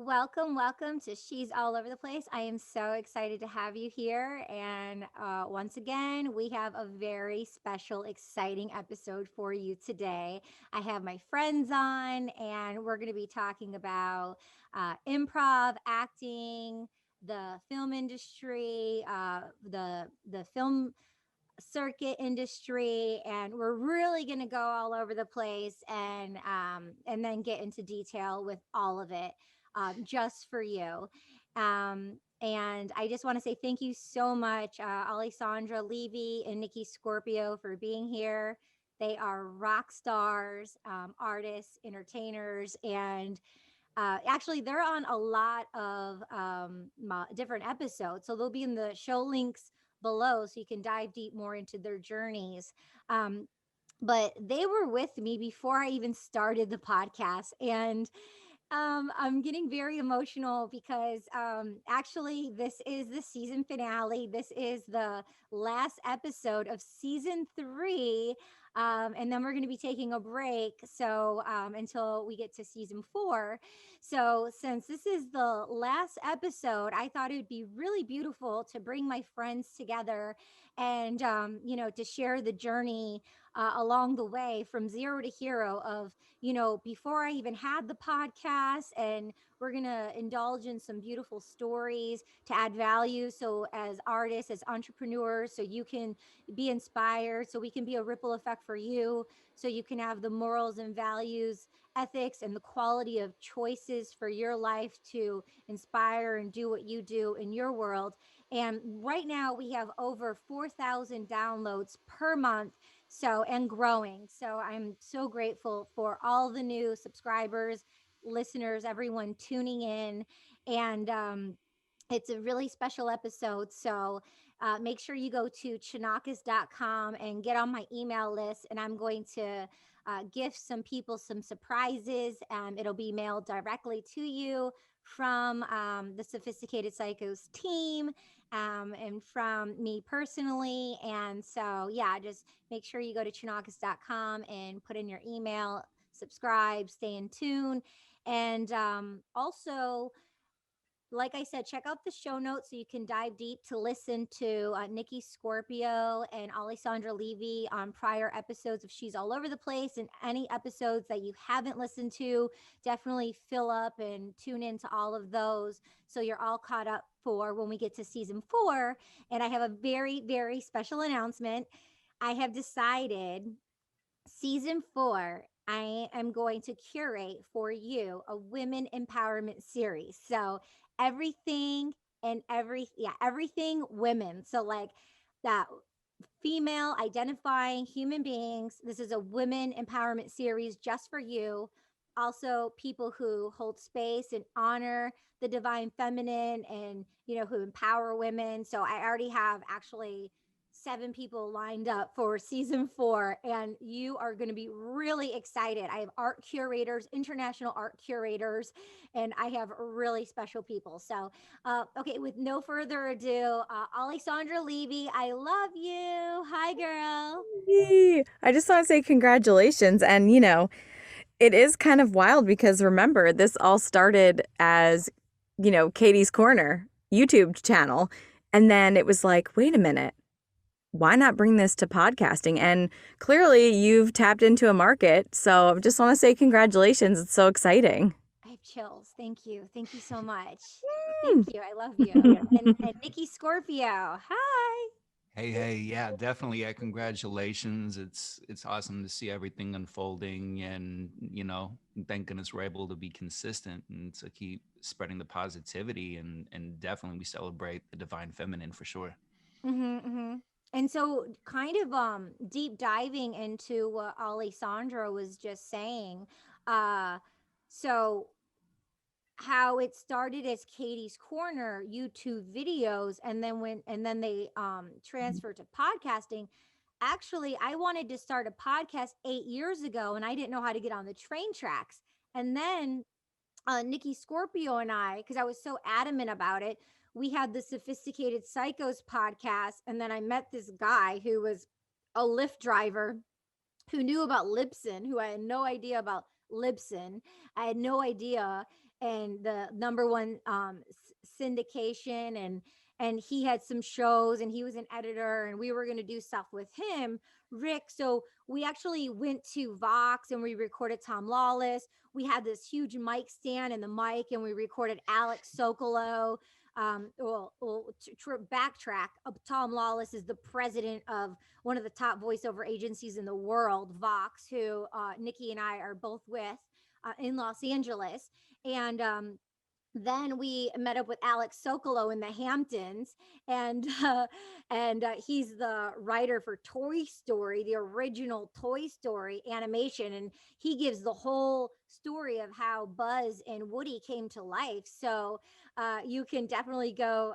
Welcome to She's All Over the Place. I am so excited to have you here. And once again, we have a very special, exciting episode for you today. I have my friends on, and we're going to be talking about improv, acting, the film industry, the film circuit industry, and we're really going to go all over the place and then get into detail with all of it, just for you. And I just want to say thank you so much, Alessandra Levy and Nicky Scorpio, for being here. They are rock stars, artists, entertainers, and actually, they're on a lot of different episodes. So they'll be in the show links below so you can dive deep more into their journeys. Um, but they were with me before I even started the podcast. And I'm getting very emotional because actually, this is the season finale. This is the last episode of season 3. And then we're going to be taking a break. So until we get to season 4. So since this is the last episode, I thought it would be really beautiful to bring my friends together and, to share the journey along the way from zero to hero of before I even had the podcast. And we're going to indulge in some beautiful stories to add value. So, as artists, as entrepreneurs, so you can be inspired, so we can be a ripple effect for you, so you can have the morals and values, ethics, and the quality of choices for your life to inspire and do what you do in your world. And right now, we have over 4,000 downloads per month, so and growing. So I'm so grateful for all the new subscribers, listeners, everyone tuning in. And it's a really special episode. So make sure you go to chinakas.com and get on my email list. And I'm going to gift some people some surprises. It'll be mailed directly to you from the Sophisticated Psychos team, and from me personally. And so, yeah, just make sure you go to chinakas.com and put in your email, subscribe, stay in tune. And also, like I said, check out the show notes so you can dive deep to listen to Nicky Scorpio and Alessandra Levy on prior episodes of She's All Over the Place. And any episodes that you haven't listened to, definitely fill up and tune into all of those so you're all caught up for when we get to season 4. And I have a very, very special announcement. I have decided season 4, I am going to curate for you a women empowerment series. So everything everything women. So like that, female identifying human beings. This is a women empowerment series just for you. Also, people who hold space and honor the divine feminine, and who empower women. So I already have actually 7 people lined up for season 4, and you are going to be really excited. I have art curators, international art curators, and I have really special people. So okay, with no further ado, Alessandra Levy, I love you. Hi, girl. Yay. I just want to say congratulations. And, it is kind of wild because remember, this all started as, Katie's Corner YouTube channel. And then it was like, wait a minute, why not bring this to podcasting? And clearly you've tapped into a market. So I just want to say congratulations. It's so exciting. I have chills. Thank you. Thank you so much. Hmm. Thank you. I love you. And Nicky Scorpio. Hi. Hey, yeah, definitely. Yeah, congratulations. It's awesome to see everything unfolding, and thank goodness we're able to be consistent and to keep spreading the positivity, and definitely we celebrate the divine feminine for sure. Mm-hmm. And so, kind of deep diving into what Alessandra was just saying. Uh, so how it started as Katie's Corner YouTube videos, and then they transferred to podcasting. Actually, I wanted to start a podcast 8 years ago, and I didn't know how to get on the train tracks. And then Nicky Scorpio and I, because I was so adamant about it, we had the Sophisticated Psychos podcast. And then I met this guy who was a Lyft driver who knew about Libsyn, who I had no idea about Libsyn. I had no idea. And the number one syndication, and he had some shows, and he was an editor, and we were going to do stuff with him, Rick. So we actually went to Vox and we recorded Tom Lawless. We had this huge mic stand and the mic, and we recorded Alex Sokolow. Backtrack. Tom Lawless is the president of one of the top voiceover agencies in the world, Vox, who Nikki and I are both with in Los Angeles. And then we met up with Alex Sokolow in the Hamptons, and he's the writer for Toy Story, the original Toy Story animation, and he gives the whole story of how Buzz and Woody came to life. So you can definitely go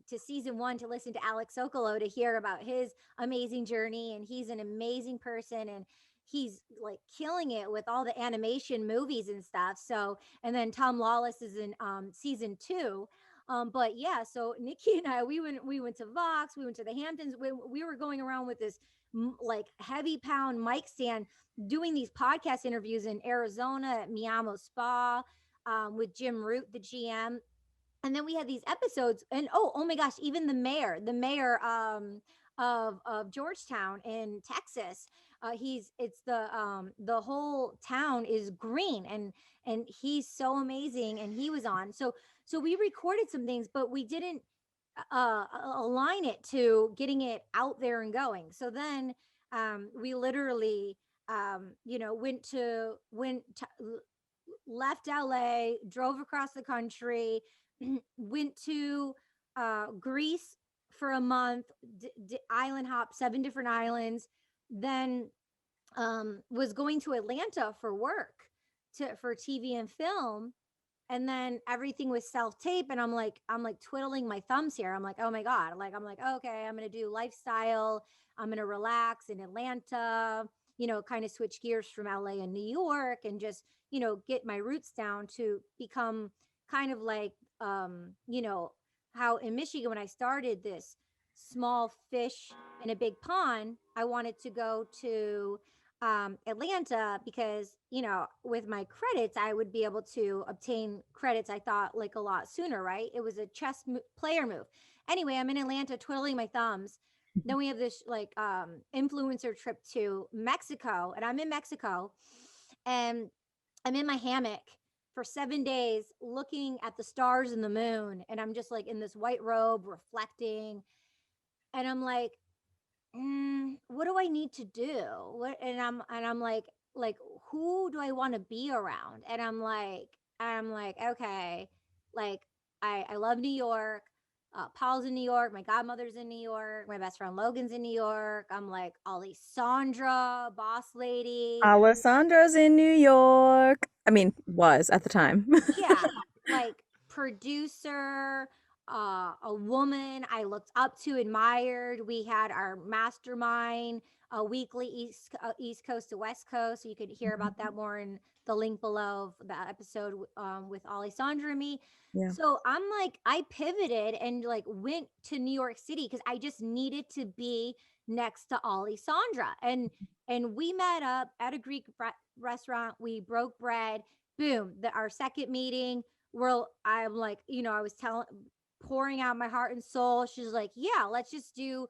to season 1 to listen to Alex Sokolow to hear about his amazing journey, and he's an amazing person, and he's like killing it with all the animation movies and stuff. So, and then Tom Lawless is in season 2. But yeah, so Nikki and I, we went to Vox, we went to the Hamptons. We were going around with this like heavy pound mic stand, doing these podcast interviews in Arizona at Miamo Spa with Jim Root, the GM. And then we had these episodes, and oh my gosh, even the mayor of Georgetown in Texas, he's it's the whole town is green, and he's so amazing, and he was on. So we recorded some things, but we didn't align it to getting it out there and going. So then we literally went to left LA, drove across the country, went to Greece for a month, island hop, 7 different islands, then was going to Atlanta for work, for TV and film. And then everything was self-tape, and I'm like twiddling my thumbs here. I'm like, oh my god, like I'm like, okay, I'm gonna do lifestyle, I'm gonna relax in Atlanta, kind of switch gears from LA and New York, and just get my roots down to become kind of like how in Michigan, when I started this small fish in a big pond, I wanted to go to Atlanta, because with my credits I would be able to obtain credits, I thought, like a lot sooner, right? It was a player move. Anyway, I'm in Atlanta twiddling my thumbs. Then we have this like influencer trip to Mexico, and I'm in Mexico, and I'm in my hammock for 7 days looking at the stars and the moon, and I'm just like in this white robe reflecting, and I'm like, what do I need to do? What and I'm like who do I want to be around? And I'm like, okay, like I love New York. Paul's in New York, my godmother's in New York, my best friend Logan's in New York. I'm like Alessandra, boss lady. Alessandra's in New York. I mean, was at the time. Yeah, like producer, a woman I looked up to, admired. We had our mastermind, a weekly East Coast to West Coast. So you could hear about that more in the link below of the episode with Alessandra and me. Yeah. So I'm like, I pivoted and like went to New York City because I just needed to be next to Alessandra, and we met up at a Greek restaurant. We broke bread. Boom, our second meeting, I'm like, I was pouring out my heart and soul. She's like, yeah, let's just do,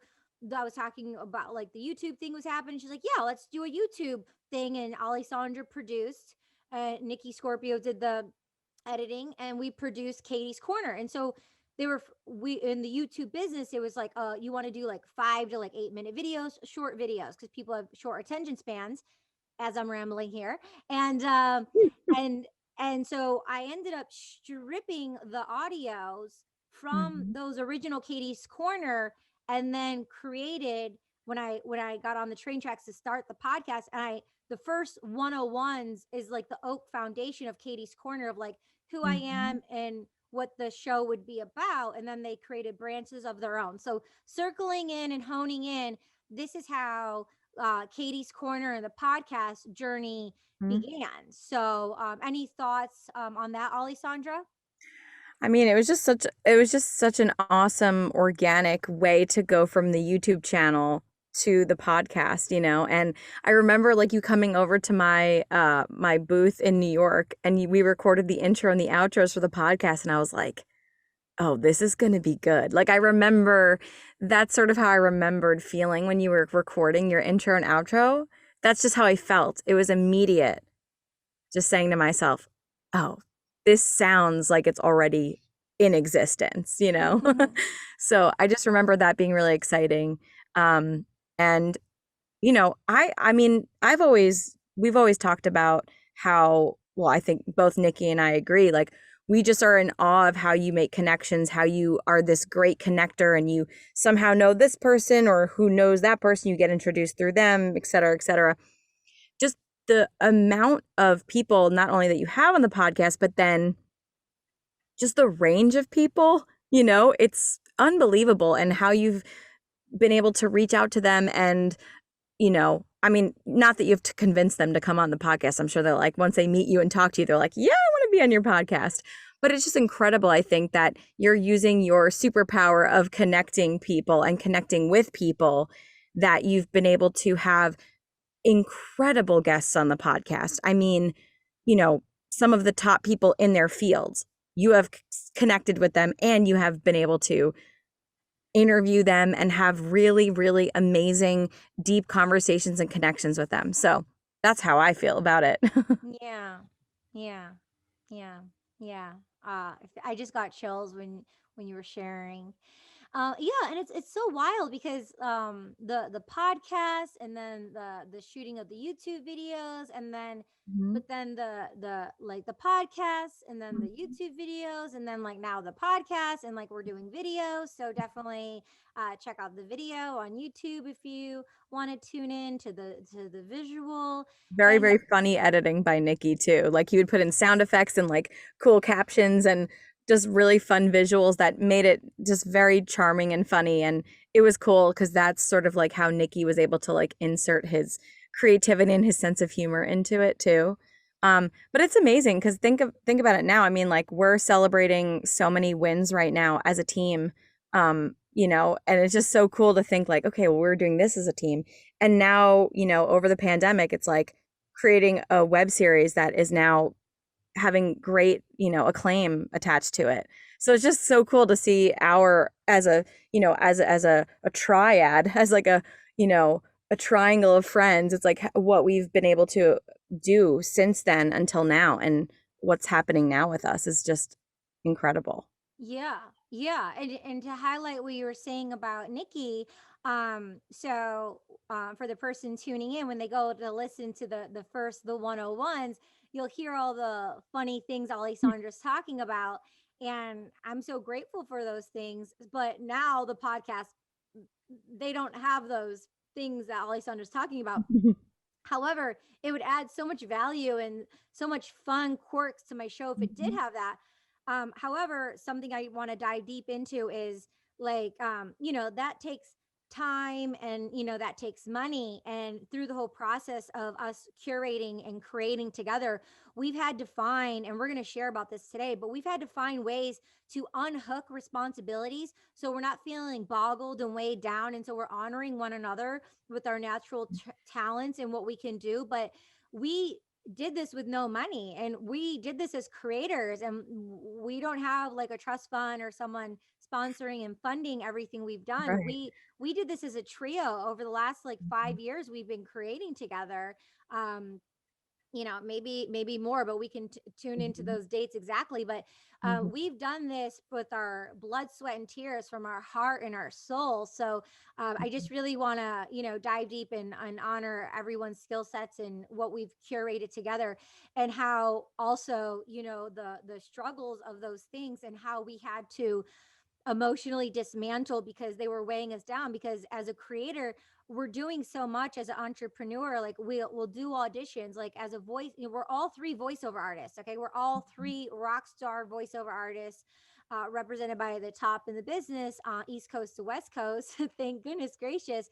I was talking about like the YouTube thing was happening. She's like, yeah, let's do a YouTube thing. And Alessandra produced, Nicky Scorpio did the editing, and we produced Katie's Corner. And so we in the YouTube business, it was like, you want to do like 5 to like 8 minute videos, short videos, because people have short attention spans, as I'm rambling here. And and so I ended up stripping the audios from Mhm. those original Katie's Corner, and then created, when I got on the train tracks to start the podcast, and I the first 101s is like the oak foundation of Katie's Corner, of like who I Mhm. am and what the show would be about, and then they created branches of their own. So circling in and honing in, this is how Katie's Corner and the podcast journey Mhm. began. So, any thoughts on that, Alessandra? I mean, it was just such an awesome organic way to go from the YouTube channel to the podcast, you know. And I remember like you coming over to my booth in New York, and we recorded the intro and the outros for the podcast, and I was like, oh, this is going to be good. Like I remember that's sort of how I remembered feeling when you were recording your intro and outro. That's just how I felt. It was immediate. Just saying to myself, oh, this sounds like it's already in existence, you know? So I just remember that being really exciting. And you know, I mean, we've always talked about how, well, I think both Nikki and I agree, like we just are in awe of how you make connections, how you are this great connector and you somehow know this person or who knows that person, you get introduced through them, et cetera, et cetera. Just the amount of people, not only that you have on the podcast, but then just the range of people, you know, it's unbelievable. And how you've been able to reach out to them and, you know, I mean, not that you have to convince them to come on the podcast. I'm sure they're like, once they meet you and talk to you, they're like, yeah, I want to be on your podcast. But it's just incredible, I think, that you're using your superpower of connecting people and connecting with people, that you've been able to have incredible guests on the podcast. I mean, you know, some of the top people in their fields. You have connected with them and you have been able to interview them and have really, really amazing, deep conversations and connections with them. So that's how I feel about it. Yeah. Yeah. Yeah. Yeah. I just got chills when you were sharing. Yeah, and it's so wild because the podcast and then the shooting of the YouTube videos and then Mhm. but then the like the podcast and then the YouTube videos and then like now the podcast and like we're doing videos. So definitely check out the video on YouTube if you want to tune in to the visual. Very, And very funny editing by Nikki too. Like he would put in sound effects and like cool captions and just really fun visuals that made it just very charming and funny. And it was cool because that's sort of like how Nikki was able to like insert his creativity and his sense of humor into it too. But it's amazing because think about it now. I mean, like we're celebrating so many wins right now as a team. You know, and it's just so cool to think like, okay, well, we're doing this as a team. And now, you know, over the pandemic, it's like creating a web series that is now having great, you know, acclaim attached to it. So it's just so cool to see our as a, you know, as a triad, as like a, you know, a triangle of friends. It's like what we've been able to do since then until now, and what's happening now with us is just incredible. yeah, yeah, and to highlight what you were saying about Nikki, so for the person tuning in, when they go to listen to the 101s, you'll hear all the funny things Alessandra's talking about, and I'm so grateful for those things. But now the podcast, they don't have those things that Alessandra's talking about. However, it would add so much value and so much fun quirks to my show if it did have that. However, something I want to dive deep into is like, you know, that takes time and, you know, that takes money. And through the whole process of us curating and creating together, we've had to find, and we're going to share about this today, but we've had to find ways to unhook responsibilities so we're not feeling boggled and weighed down. And so we're honoring one another with our natural talents and what we can do. But we did this with no money and we did this as creators, and we don't have like a trust fund or someone sponsoring and funding everything we've done. Right. We did this as a trio over the last like 5 years we've been creating together. um you know, maybe more, but we can tune into Mhm. those dates exactly. But Mhm. we've done this with our blood, sweat, and tears from our heart and our soul. So I just really want to, you know, dive deep and honor everyone's skill sets and what we've curated together, and how also, you know, the struggles of those things and how we had to emotionally dismantled because they were weighing us down. Because as a creator, we're doing so much. As an entrepreneur, like we'll do auditions, like as a voice, you know, we're all three voiceover artists. Okay, we're all three rock star voiceover artists, represented by the top in the business, east coast to west coast. Thank goodness gracious.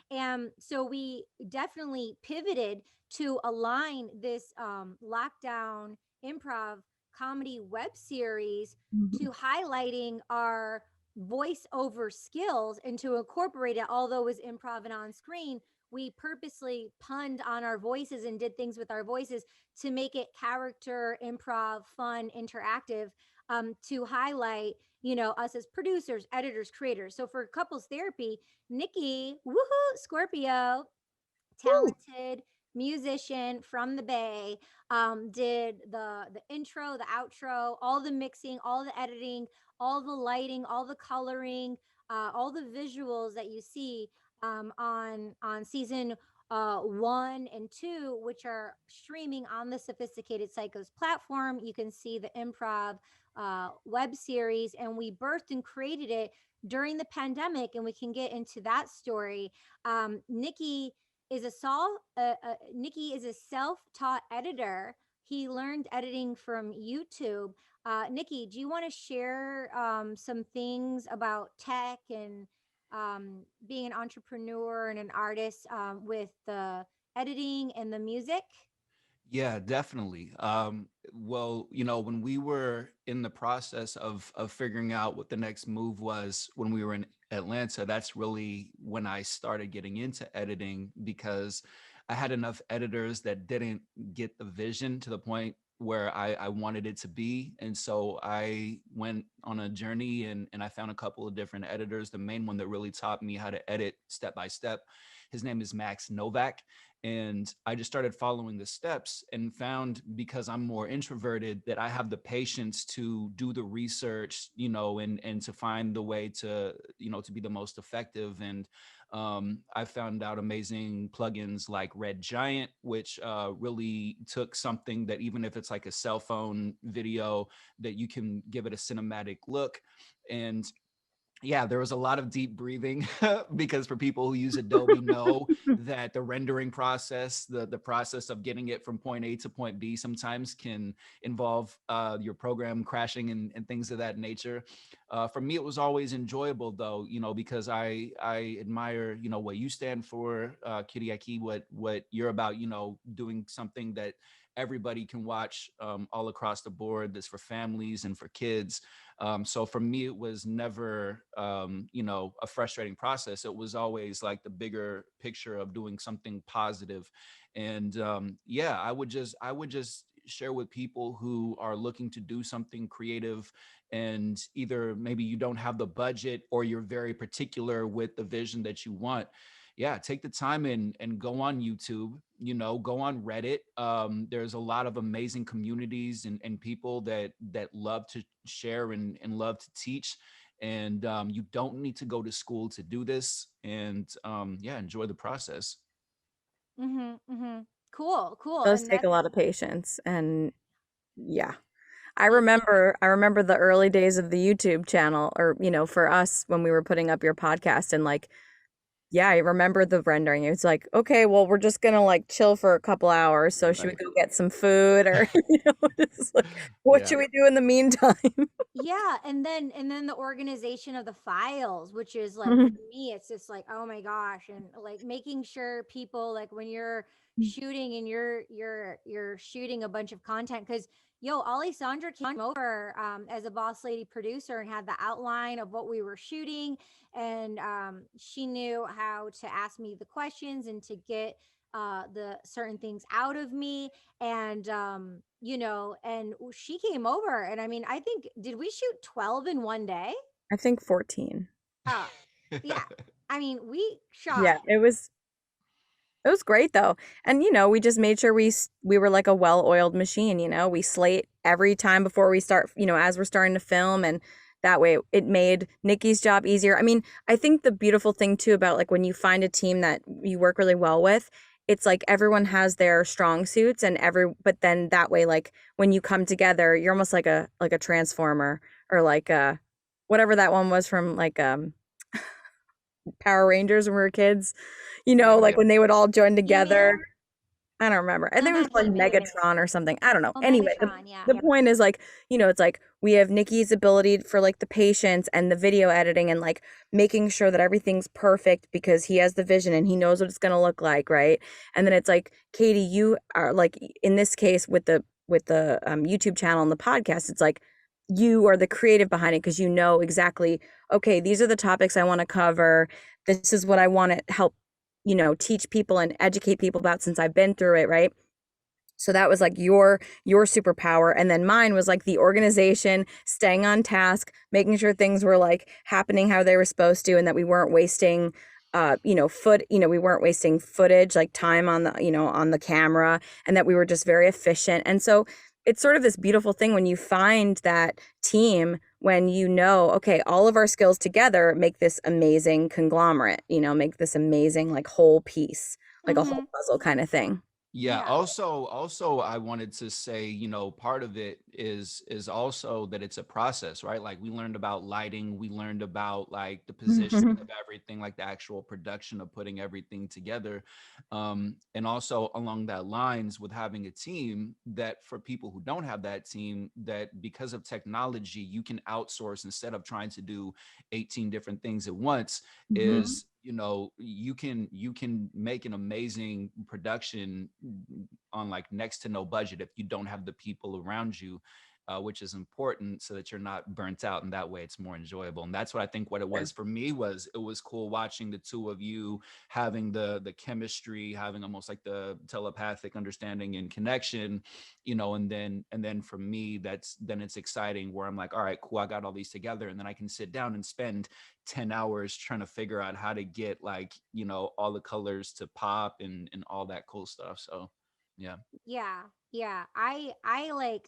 And so we definitely pivoted to align this lockdown improv comedy web series Mhm. to highlighting our voiceover skills and to incorporate it, although it was improv and on screen, we purposely punned on our voices and did things with our voices to make it character, improv, fun, interactive, to highlight, us as producers, editors, creators. So for couples therapy, Nicky, woohoo, Scorpio, Woo! talented musician from the Bay, did the intro, the outro, all the mixing, all the editing, all the lighting, all the coloring, all the visuals that you see, on season 1 and 2, which are streaming on the Sophisticated Psychos platform. You can see the improv web series, and we birthed and created it during the pandemic, and we can get into that story. Nikki Nikki is a self-taught editor. He learned editing from YouTube. Nikki, do you want to share some things about tech and being an entrepreneur and an artist, with the editing and the music? Yeah, definitely. Well, when we were in the process of figuring out what the next move was when we were in Atlanta, that's really when I started getting into editing, because I had enough editors that didn't get the vision to the point where I wanted it to be. And so I went on a journey, and I found a couple of different editors. The main one that really taught me how to edit step by step, his name is Max Novak. And I just started following the steps and found, because I'm more introverted, that I have the patience to do the research, and to find the way to, to be the most effective. And I found out amazing plugins like Red Giant, which really took something that, even if it's like a cell phone video, that you can give it a cinematic look. And yeah, there was a lot of deep breathing because for people who use Adobe know that the rendering process, the process of getting it from point A to point B, sometimes can involve your program crashing and things of that nature. For me, it was always enjoyable though, because I admire, what you stand for, Kitty Aki, what you're about, doing something that everybody can watch, all across the board, that's for families and for kids. So for me, it was never, a frustrating process. It was always like the bigger picture of doing something positive. And yeah, I would just share with people who are looking to do something creative, and either maybe you don't have the budget or you're very particular with the vision that you want. Yeah, take the time and go on YouTube, go on Reddit. There's a lot of amazing communities and people that love to share and love to teach. And you don't need to go to school to do this. And yeah, enjoy the process. Mm-hmm, mm-hmm. Cool, cool. Does And take a that's lot of patience, and yeah. I yeah. remember I remember the early days of the YouTube channel, or for us when we were putting up your podcast, and like, yeah, I remember the rendering. It's like, okay, well, we're just gonna like chill for a couple hours. So should we Right. go get some food, or just like, what should Yeah. we do in the meantime? Yeah, and then the organization of the files, which is like, for Mhm. me, it's just like, oh my gosh, and like making sure people, like when you're shooting and you're shooting a bunch of content, because Alessandra came over, as a boss lady producer, and had the outline of what we were shooting, and she knew how to ask me the questions and to get the certain things out of me. And and she came over, and I mean, I think, did we shoot 12 in one day? I think 14. uh yeah, I mean, we shot. Yeah, it was great though. And we just made sure we were like a well-oiled machine, we slate every time before we start, as we're starting to film, and that way it made Nikki's job easier. I mean, I think the beautiful thing too about like when you find a team that you work really well with, it's like everyone has their strong suits, and but then that way, like when you come together, you're almost like a transformer, or like whatever that one was from, like Power Rangers when we were kids, Yeah. like when they would all join Yeah. together. I don't remember. I think it was like Maybe. Megatron or something. I don't know. Oh, Anyway, the, Megatron, yeah. the point is like, it's like we have Nikki's ability for like the patience and the video editing, and like making sure that everything's perfect because he has the vision and he knows what it's going to look like, right? And then it's like, Katie, you are like, in this case with the YouTube channel and the podcast, it's like you are the creative behind it because you know exactly, okay, these are the topics I want to cover. This is what I want to help, teach people and educate people about since I've been through it, right? So that was like your superpower, and then mine was like the organization, staying on task, making sure things were like happening how they were supposed to, and that we weren't wasting we weren't wasting footage, like time on the camera, and that we were just very efficient. And so it's sort of this beautiful thing when you find that team, when okay, all of our skills together make this amazing conglomerate, make this amazing like whole piece, like a whole Mm-hmm. puzzle kind of thing. Yeah, Yeah. also I wanted to say, part of it is also that it's a process, right? Like we learned about lighting, we learned about like the positioning of everything, like the actual production of putting everything together. And also along that lines with having a team, that for people who don't have that team, that because of technology, you can outsource instead of trying to do 18 different things at once. Mhm. Is you can make an amazing production on like next to no budget if you don't have the people around you, which is important so that you're not burnt out, and that way it's more enjoyable. And that's what I think what it Sure. was for me. Was it was cool watching the two of you having the chemistry, having almost like the telepathic understanding and connection, and then for me, then it's exciting where I'm like, all right, cool, I got all these together, and then I can sit down and spend 10 hours trying to figure out how to get like, all the colors to pop and all that cool stuff. So yeah. Yeah, yeah. I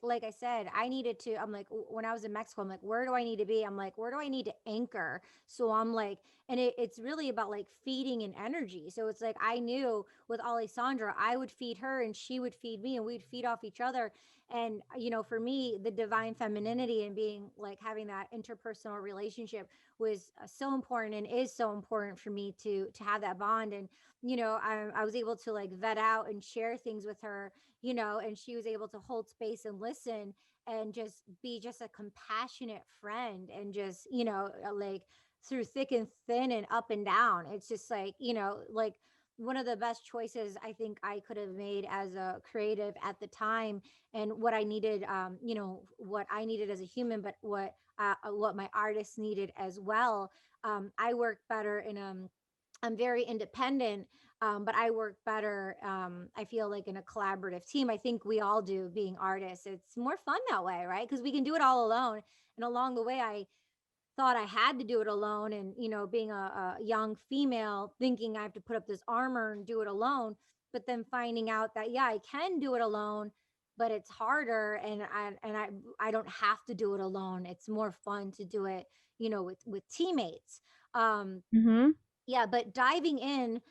like I said, I needed to. I'm like when I was in Mexico, I'm like, where do I need to be? I'm like, where do I need to anchor? So I'm like, and it's really about like feeding and energy. So it's like I knew with Alessandra, I would feed her and she would feed me, and we'd feed off each other. And for me, the divine femininity and being like having that interpersonal relationship was so important and is so important for me to have that bond. And I was able to like vet out and share things with her, and she was able to hold space and listen and just be just a compassionate friend, and just like through thick and thin and up and down. It's just like like one of the best choices I think I could have made as a creative at the time, and what I needed, what I needed as a human, but what my artists needed as well. I work better in I'm very independent, but I work better. I feel like in a collaborative team. I think we all do being artists. It's more fun that way, right? Because we can do it all alone. And along the way, I thought I had to do it alone. And, being a young female, thinking I have to put up this armor and do it alone. But then finding out that, yeah, I can do it alone, but it's harder. And I don't have to do it alone. It's more fun to do it, with teammates. Um, Mhm. yeah, but diving in,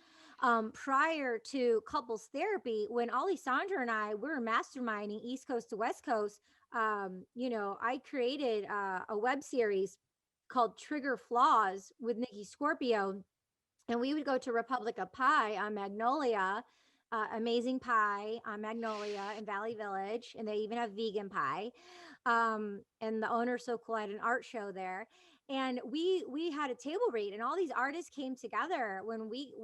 prior to couples therapy, when Alessandra and I we were masterminding East Coast to West Coast, I created a web series called Trigger Flaws with Nicky Scorpio, and we would go to Republic of Pie on Magnolia, amazing pie on Magnolia in Valley Village, and they even have vegan pie. And the owner's so cool. I had an art show there, and we had a table read, and all these artists came together when we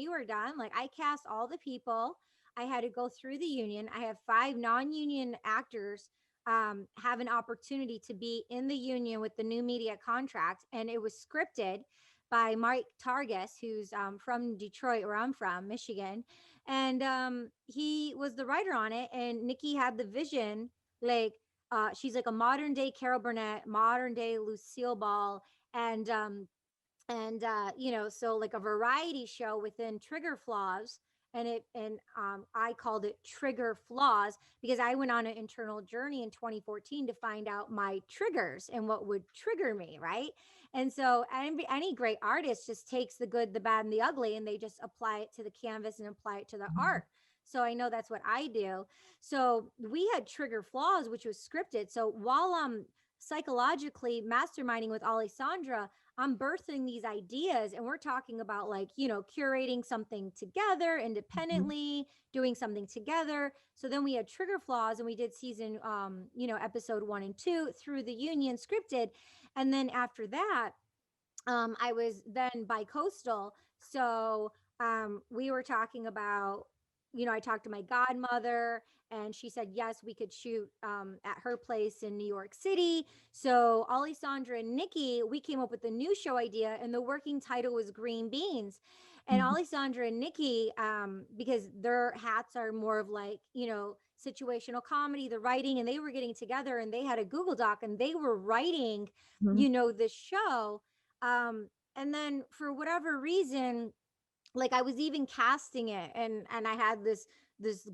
were done. Like I cast all the people. I had to go through the union. I have 5 non-union actors have an opportunity to be in the union with the new media contract, and it was scripted by Mike Targus, who's from Detroit, where I'm from, Michigan. And he was the writer on it. And Nikki had the vision, like, she's like a modern day Carol Burnett, modern day Lucille Ball. And so like a variety show within Trigger Flaws. And I called it Trigger Flaws because I went on an internal journey in 2014 to find out my triggers and what would trigger me, right? And so any great artist just takes the good, the bad, and the ugly, and they just apply it to the canvas and apply it to the art. So I know that's what I do. So we had Trigger Flaws, which was scripted. So while I'm psychologically masterminding with Alessandra, I'm birthing these ideas, and we're talking about like, curating something together Mhm. independently, doing something together. So then we had Trigger Flaws, and we did season, episode 1 and 2 through the union scripted. And then after that, I was then bi-coastal. So we were talking about, I talked to my godmother, and she said yes, we could shoot at her place in New York City. So Alessandra and Nikki, we came up with a new show idea, and the working title was Green Beans. And Mhm. Alessandra and Nikki, because their hats are more of like, situational comedy, the writing, and they were getting together and they had a Google Doc and they were writing, Mhm. this show. And then for whatever reason, like I was even casting it, and I had this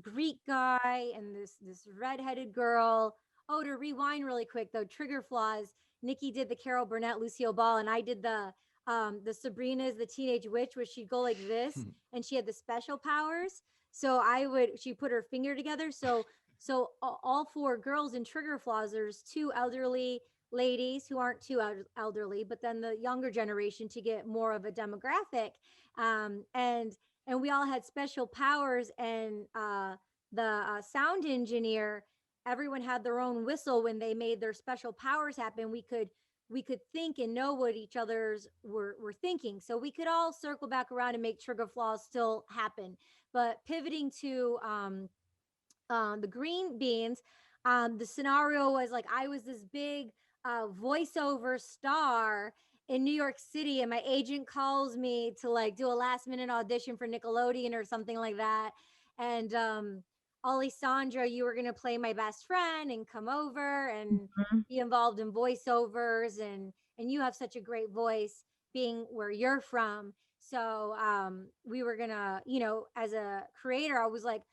Greek guy and this redheaded girl. Oh, to rewind really quick though, trigger flaws. Nikki did the Carol Burnett, Lucille Ball, and I did the Sabrina's the Teenage Witch, where she'd go like this, and she had the special powers. So she put her finger together. So all four girls in Trigger Flaws, there's two elderly ladies who aren't too elderly, but then the younger generation to get more of a demographic, um, and and we all had special powers. And the sound engineer, everyone had their own whistle when they made their special powers happen. We could think and know what each other's were thinking, so we could all circle back around and make trigger flaws still happen. But pivoting to the green beans, the scenario was like I was this big voiceover star in New York City, and my agent calls me to like do a last minute audition for Nickelodeon or something like that. And Alessandra, you were going to play my best friend and come over and Mhm. be involved in voiceovers, and you have such a great voice being where you're from. So we were gonna, as a creator, I was like,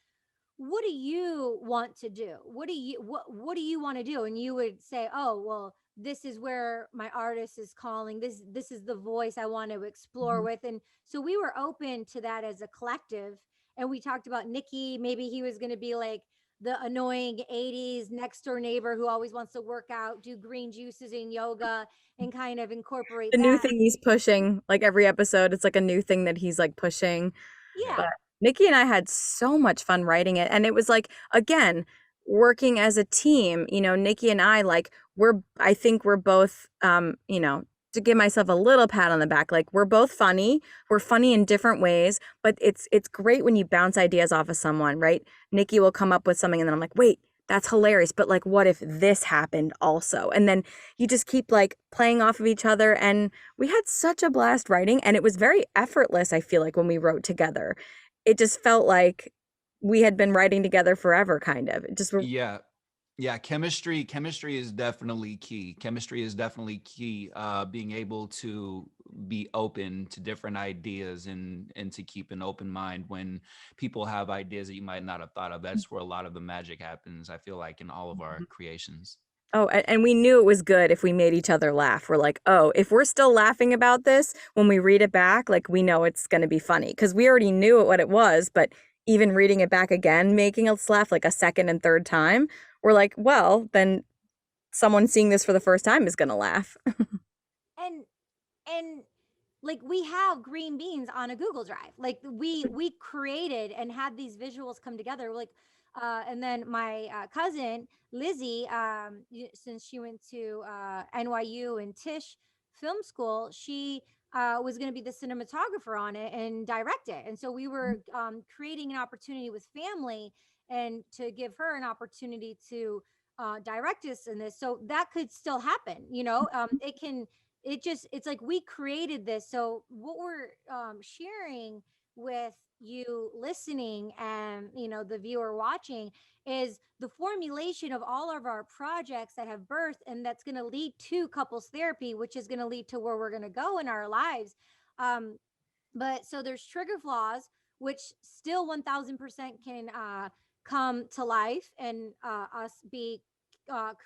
what do you want to do? What do you want to do? And you would say, oh, well, this is where my artist is calling. This is the voice I want to explore Mhm. with. And so we were open to that as a collective. And we talked about Nikki. Maybe he was going to be like the annoying 80s next door neighbor who always wants to work out, do green juices and yoga, and kind of incorporate The new that. thing he's pushing, like every episode, it's like a new thing that he's like pushing. Yeah. But Nikki and I had so much fun writing it. And it was like, again, working as a team, Nikki and I, like, I think we're both, to give myself a little pat on the back, like, we're both funny. We're funny in different ways, but it's great when you bounce ideas off of someone, right? Nikki will come up with something and then I'm like, wait, that's hilarious. But like, what if this happened also? And then you just keep like playing off of each other. And we had such a blast writing, and it was very effortless, I feel like, when we wrote together. It just felt like we had been writing together forever, kind of. It just were. Yeah. Yeah, chemistry is definitely key. Chemistry is definitely key. Being able to be open to different ideas and to keep an open mind when people have ideas that you might not have thought of. That's where a lot of the magic happens, I feel like, in all of our creations. Oh, and we knew it was good if we made each other laugh. We're like, oh, if we're still laughing about this when we read it back, like we know it's going to be funny because we already knew what it was. But even reading it back again, making us laugh like a second and third time, we're like, well, then someone seeing this for the first time is going to laugh. And like we have green beans on a Google Drive. Like we created and had these visuals come together. Like and then my cousin Lizzie, since she went to NYU and Tisch Film School, she was going to be the cinematographer on it and direct it. And so we were creating an opportunity with family and to give her an opportunity to direct us in this. So that could still happen. It's like we created this. So what we're sharing with you listening and the viewer watching is the formulation of all of our projects that have birthed, and that's going to lead to couples therapy, which is going to lead to where we're going to go in our lives. But so there's trigger flaws, which still 1000% can come to life, and us be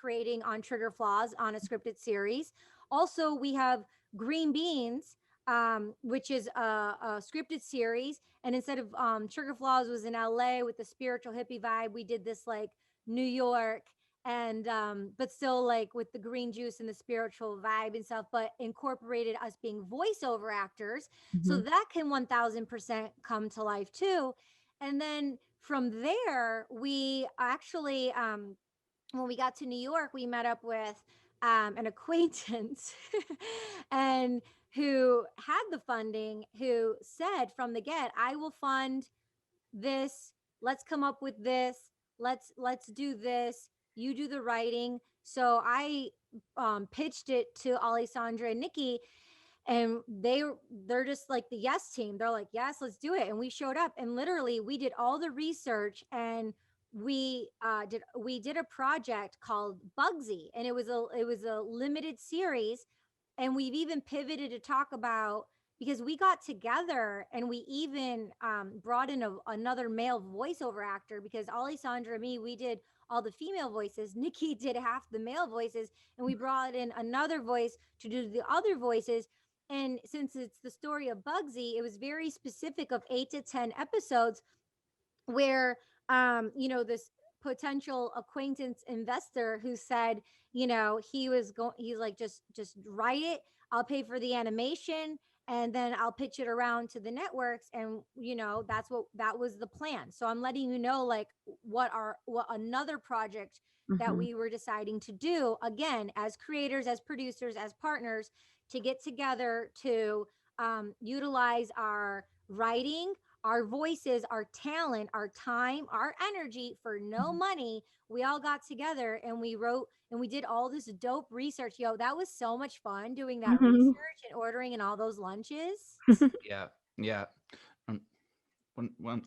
creating on trigger flaws on a scripted series. Also, we have Green Beans, which is a scripted series. And instead of Trigger Flaws was in LA with the spiritual hippie vibe, we did this like New York, and but still like with the green juice and the spiritual vibe and stuff, but incorporated us being voiceover actors. So Mhm. that can 1000% come to life too. And then from there, we actually, when we got to New York, we met up with an acquaintance and who had the funding, who said from the get, I will fund this. Let's come up with this. let's do this. You do the writing. So I pitched it to Alessandra and Nikki, and they're just like the yes team. They're like, yes, let's do it. And we showed up, and literally we did all the research, and we did a project called Bugsy, and it was a limited series. And we've even pivoted to talk about, because we got together and we even brought in another male voiceover actor, because Alessandra and me, we did all the female voices. Nikki did half the male voices, and we brought in another voice to do the other voices. And since it's the story of Bugsy, it was very specific of 8 to 10 episodes where this potential acquaintance investor who said, he's like, just write it, I'll pay for the animation, and then I'll pitch it around to the networks. And that was the plan. So I'm letting you know, like, what another project that Mm-hmm. we were deciding to do, again, as creators, as producers, as partners, to get together to utilize our writing, our voices, our talent, our time, our energy for no money. We all got together and we wrote and we did all this dope research. Yo, that was so much fun doing that Mm-hmm. research and ordering and all those lunches. Yeah, yeah. Um,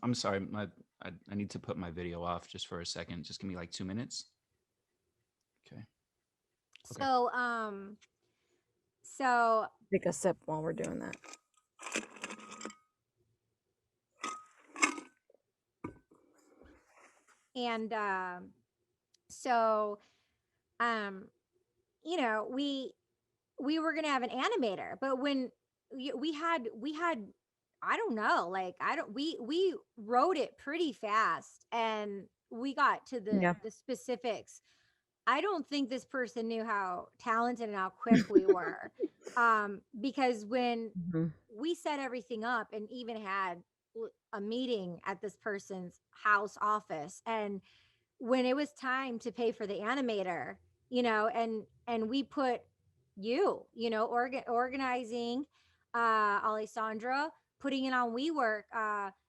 I'm sorry, I need to put my video off just for a second. Just give me like 2 minutes. Okay. Okay. So, so, Take a sip while we're doing that. and, so, um, we were gonna have an animator, but when we had, I don't know, like, I don't we wrote it pretty fast, and we got to the Yeah. the specifics. I don't think this person knew how talented and how quick we were. Because when Mm-hmm. we set everything up and even had a meeting at this person's house office, and when it was time to pay for the animator, and we put organizing, Alessandra, putting it on WeWork,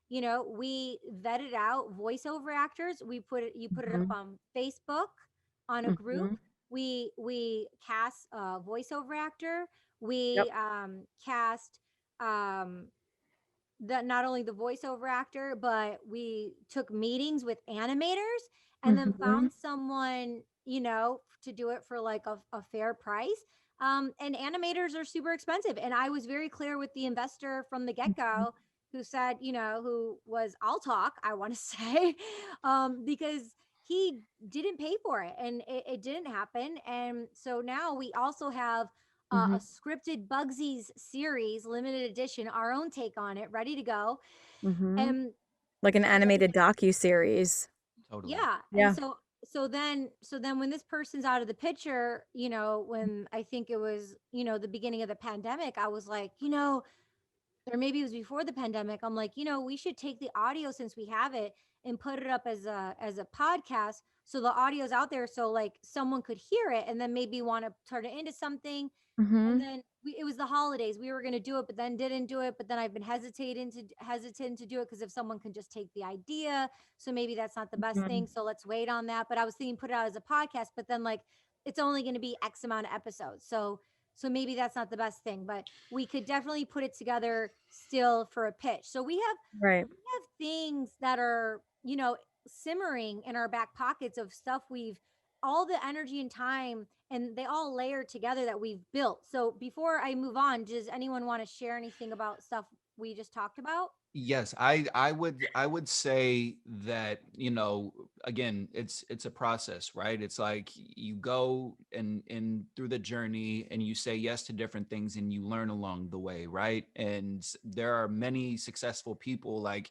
we vetted out voiceover actors. You put it up Mm-hmm. on Facebook on a group. Mm-hmm. We cast a voiceover actor. Yep. We cast um the not only the voiceover actor, but we took meetings with animators, and then Mm-hmm. found someone, to do it for like a fair price. And animators are super expensive. And I was very clear with the investor from the get-go, who said, who was, I'll talk, I want to say, because he didn't pay for it, and it didn't happen. And so now we also have Mm-hmm. a scripted Bugsies series, limited edition, our own take on it, ready to go. Mm-hmm. And Like an so then, animated docu-series. Totally. yeah. And Yeah. so then when this person's out of the picture, when I think it was, the beginning of the pandemic, I was like, or maybe it was before the pandemic, I'm like, we should take the audio, since we have it, and put it up as a podcast, so the audio's out there, so like someone could hear it and then maybe want to turn it into something. And Mm-hmm. then it was the holidays. We were going to do it, but then didn't do it. But then I've been hesitant to do it, because if someone can just take the idea, so maybe that's not the best Mm-hmm. thing. So let's wait on that. But I was thinking put it out as a podcast, but then like it's only going to be X amount of episodes. So maybe that's not the best thing. But we could definitely put it together still for a pitch. So Right. we have things that are, simmering in our back pockets of stuff, we've all the energy and time, and they all layer together, that we've built. So before I move on, does anyone want to share anything about stuff we just talked about? Yes, I would say that, again, it's a process, right? It's like you go and through the journey and you say yes to different things and you learn along the way, right? And there are many successful people, like,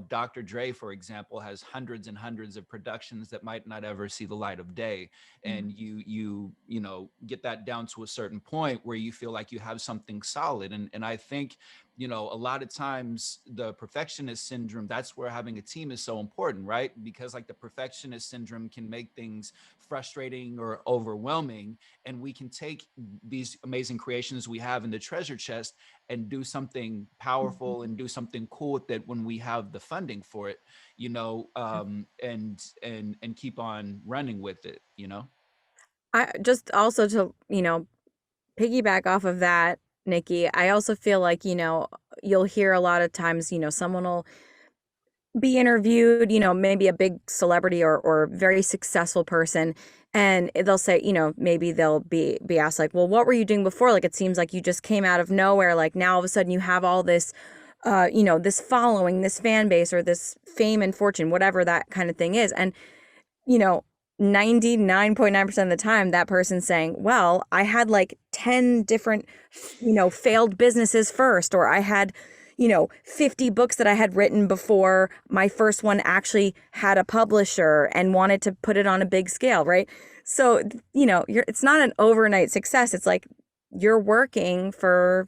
Dr. Dre, for example, has hundreds and hundreds of productions that might not ever see the light of day. Mm-hmm. And you get that down to a certain point where you feel like you have something solid. And I think a lot of times the perfectionist syndrome, that's where having a team is so important, right? Because like the perfectionist syndrome can make things frustrating or overwhelming, and we can take these amazing creations we have in the treasure chest and do something powerful and do something cool with it when we have the funding for it, and keep on running with it, I just also to, piggyback off of that, Nikki, I also feel like, you'll hear a lot of times, someone will be interviewed, maybe a big celebrity or very successful person, and they'll say, maybe they'll be asked like, well, what were you doing before? Like, it seems like you just came out of nowhere. Like now all of a sudden you have all this, this following, this fan base, or this fame and fortune, whatever that kind of thing is. And you know, 99.9% of the time, that person's saying, well, I had like 10 different, failed businesses first, or I had, 50 books that I had written before my first one actually had a publisher and wanted to put it on a big scale, right? So, it's not an overnight success. It's like you're working for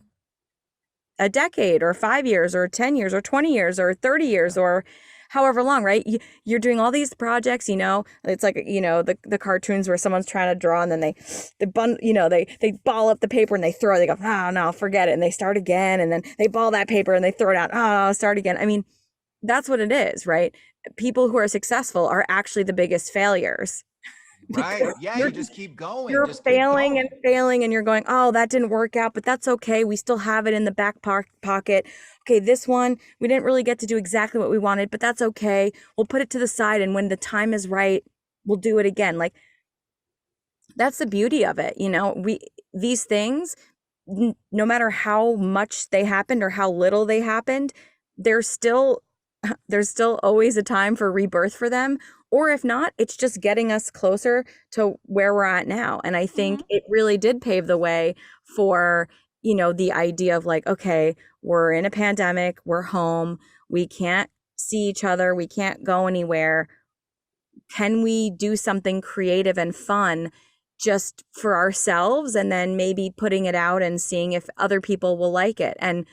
a decade or 5 years or 10 years or 20 years or 30 years or however long, right? You're doing all these projects, it's like, the cartoons where someone's trying to draw and then they ball up the paper and they throw it, they go, oh no, forget it. And they start again. And then they ball that paper and they throw it out. Oh, start again. I mean, that's what it is, right? People who are successful are actually the biggest failures right? because Yeah, you're you just keep going, you're just keep failing and going. failing and you're going, oh, that didn't work out, but that's okay. We still have it in the pocket. Okay, this one, we didn't really get to do exactly what we wanted, but that's okay. We'll put it to the side. And when the time is right, we'll do it again. Like, that's the beauty of it. These things, no matter how much they happened or how little they happened, there's still there's still always a time for rebirth for them. Or if not, it's just getting us closer to where we're at now. And I think Hmm. it really did pave the way for, the idea of like, okay, we're in a pandemic, we're home, we can't see each other, we can't go anywhere. Can we do something creative and fun just for ourselves, and then maybe putting it out and seeing if other people will like it? And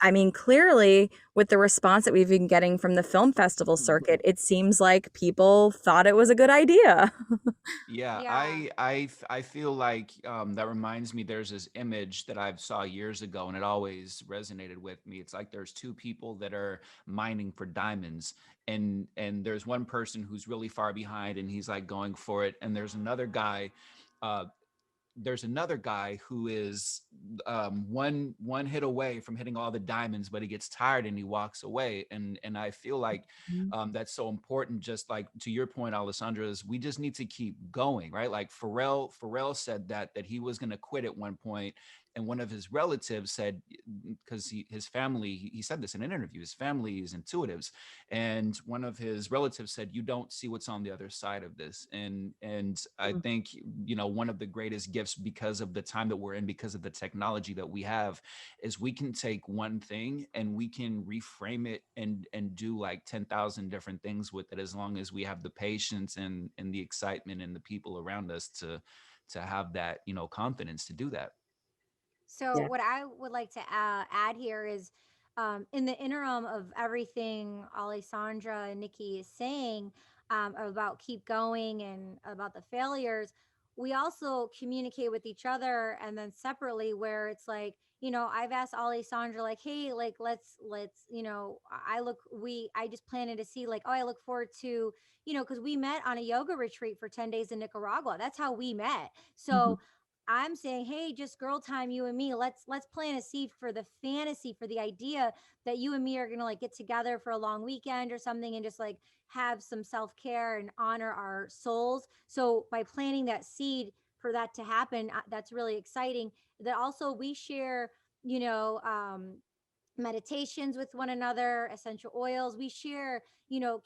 I mean, clearly, with the response that we've been getting from the film festival circuit, it seems like people thought it was a good idea. Yeah, Yeah. I feel like that reminds me. There's this image that I saw years ago, and it always resonated with me. It's like there's two people that are mining for diamonds, and there's one person who's really far behind, and he's like going for it, and uh, there's another guy who is one hit away from hitting all the diamonds, but he gets tired and he walks away. And I feel like that's so important. Just like to your point, Alessandra, is we just need to keep going, right? Like Pharrell said that he was going to quit at one point, and one of his relatives said, because his family, he said this in an interview, his family is intuitives, and one of his relatives said, you don't see what's on the other side of this. And I think, one of the greatest gifts, because of the time that we're in, because of the technology that we have, is we can take one thing and we can reframe it and do like 10,000 different things with it, as long as we have the patience and the excitement and the people around us to have that, confidence to do that. So, Yeah. what I would like to add here is, in the interim of everything Alessandra and Nikki is saying, about keep going and about the failures, we also communicate with each other and then separately, where it's like, I've asked Alessandra, like, hey, like, let's, I just planted to see, like, oh, I look forward to, because we met on a yoga retreat for 10 days in Nicaragua. That's how we met. Mhm. So, I'm saying, hey, just girl time, you and me. Let's plant a seed for the fantasy, for the idea that you and me are gonna like get together for a long weekend or something and just like have some self-care and honor our souls. So by planting that seed for that to happen, that's really exciting. That also we share, you know, meditations with one another, essential oils. We share,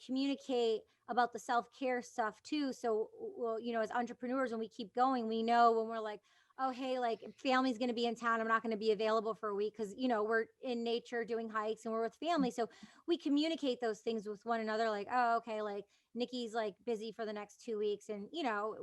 communicate about the self care stuff too. So, well, as entrepreneurs, when we keep going, we know when we're like, oh, hey, like family's going to be in town. I'm not going to be available for a week because, we're in nature doing hikes and we're with family. So we communicate those things with one another, like, oh, okay, like Nikki's like busy for the next 2 weeks. And,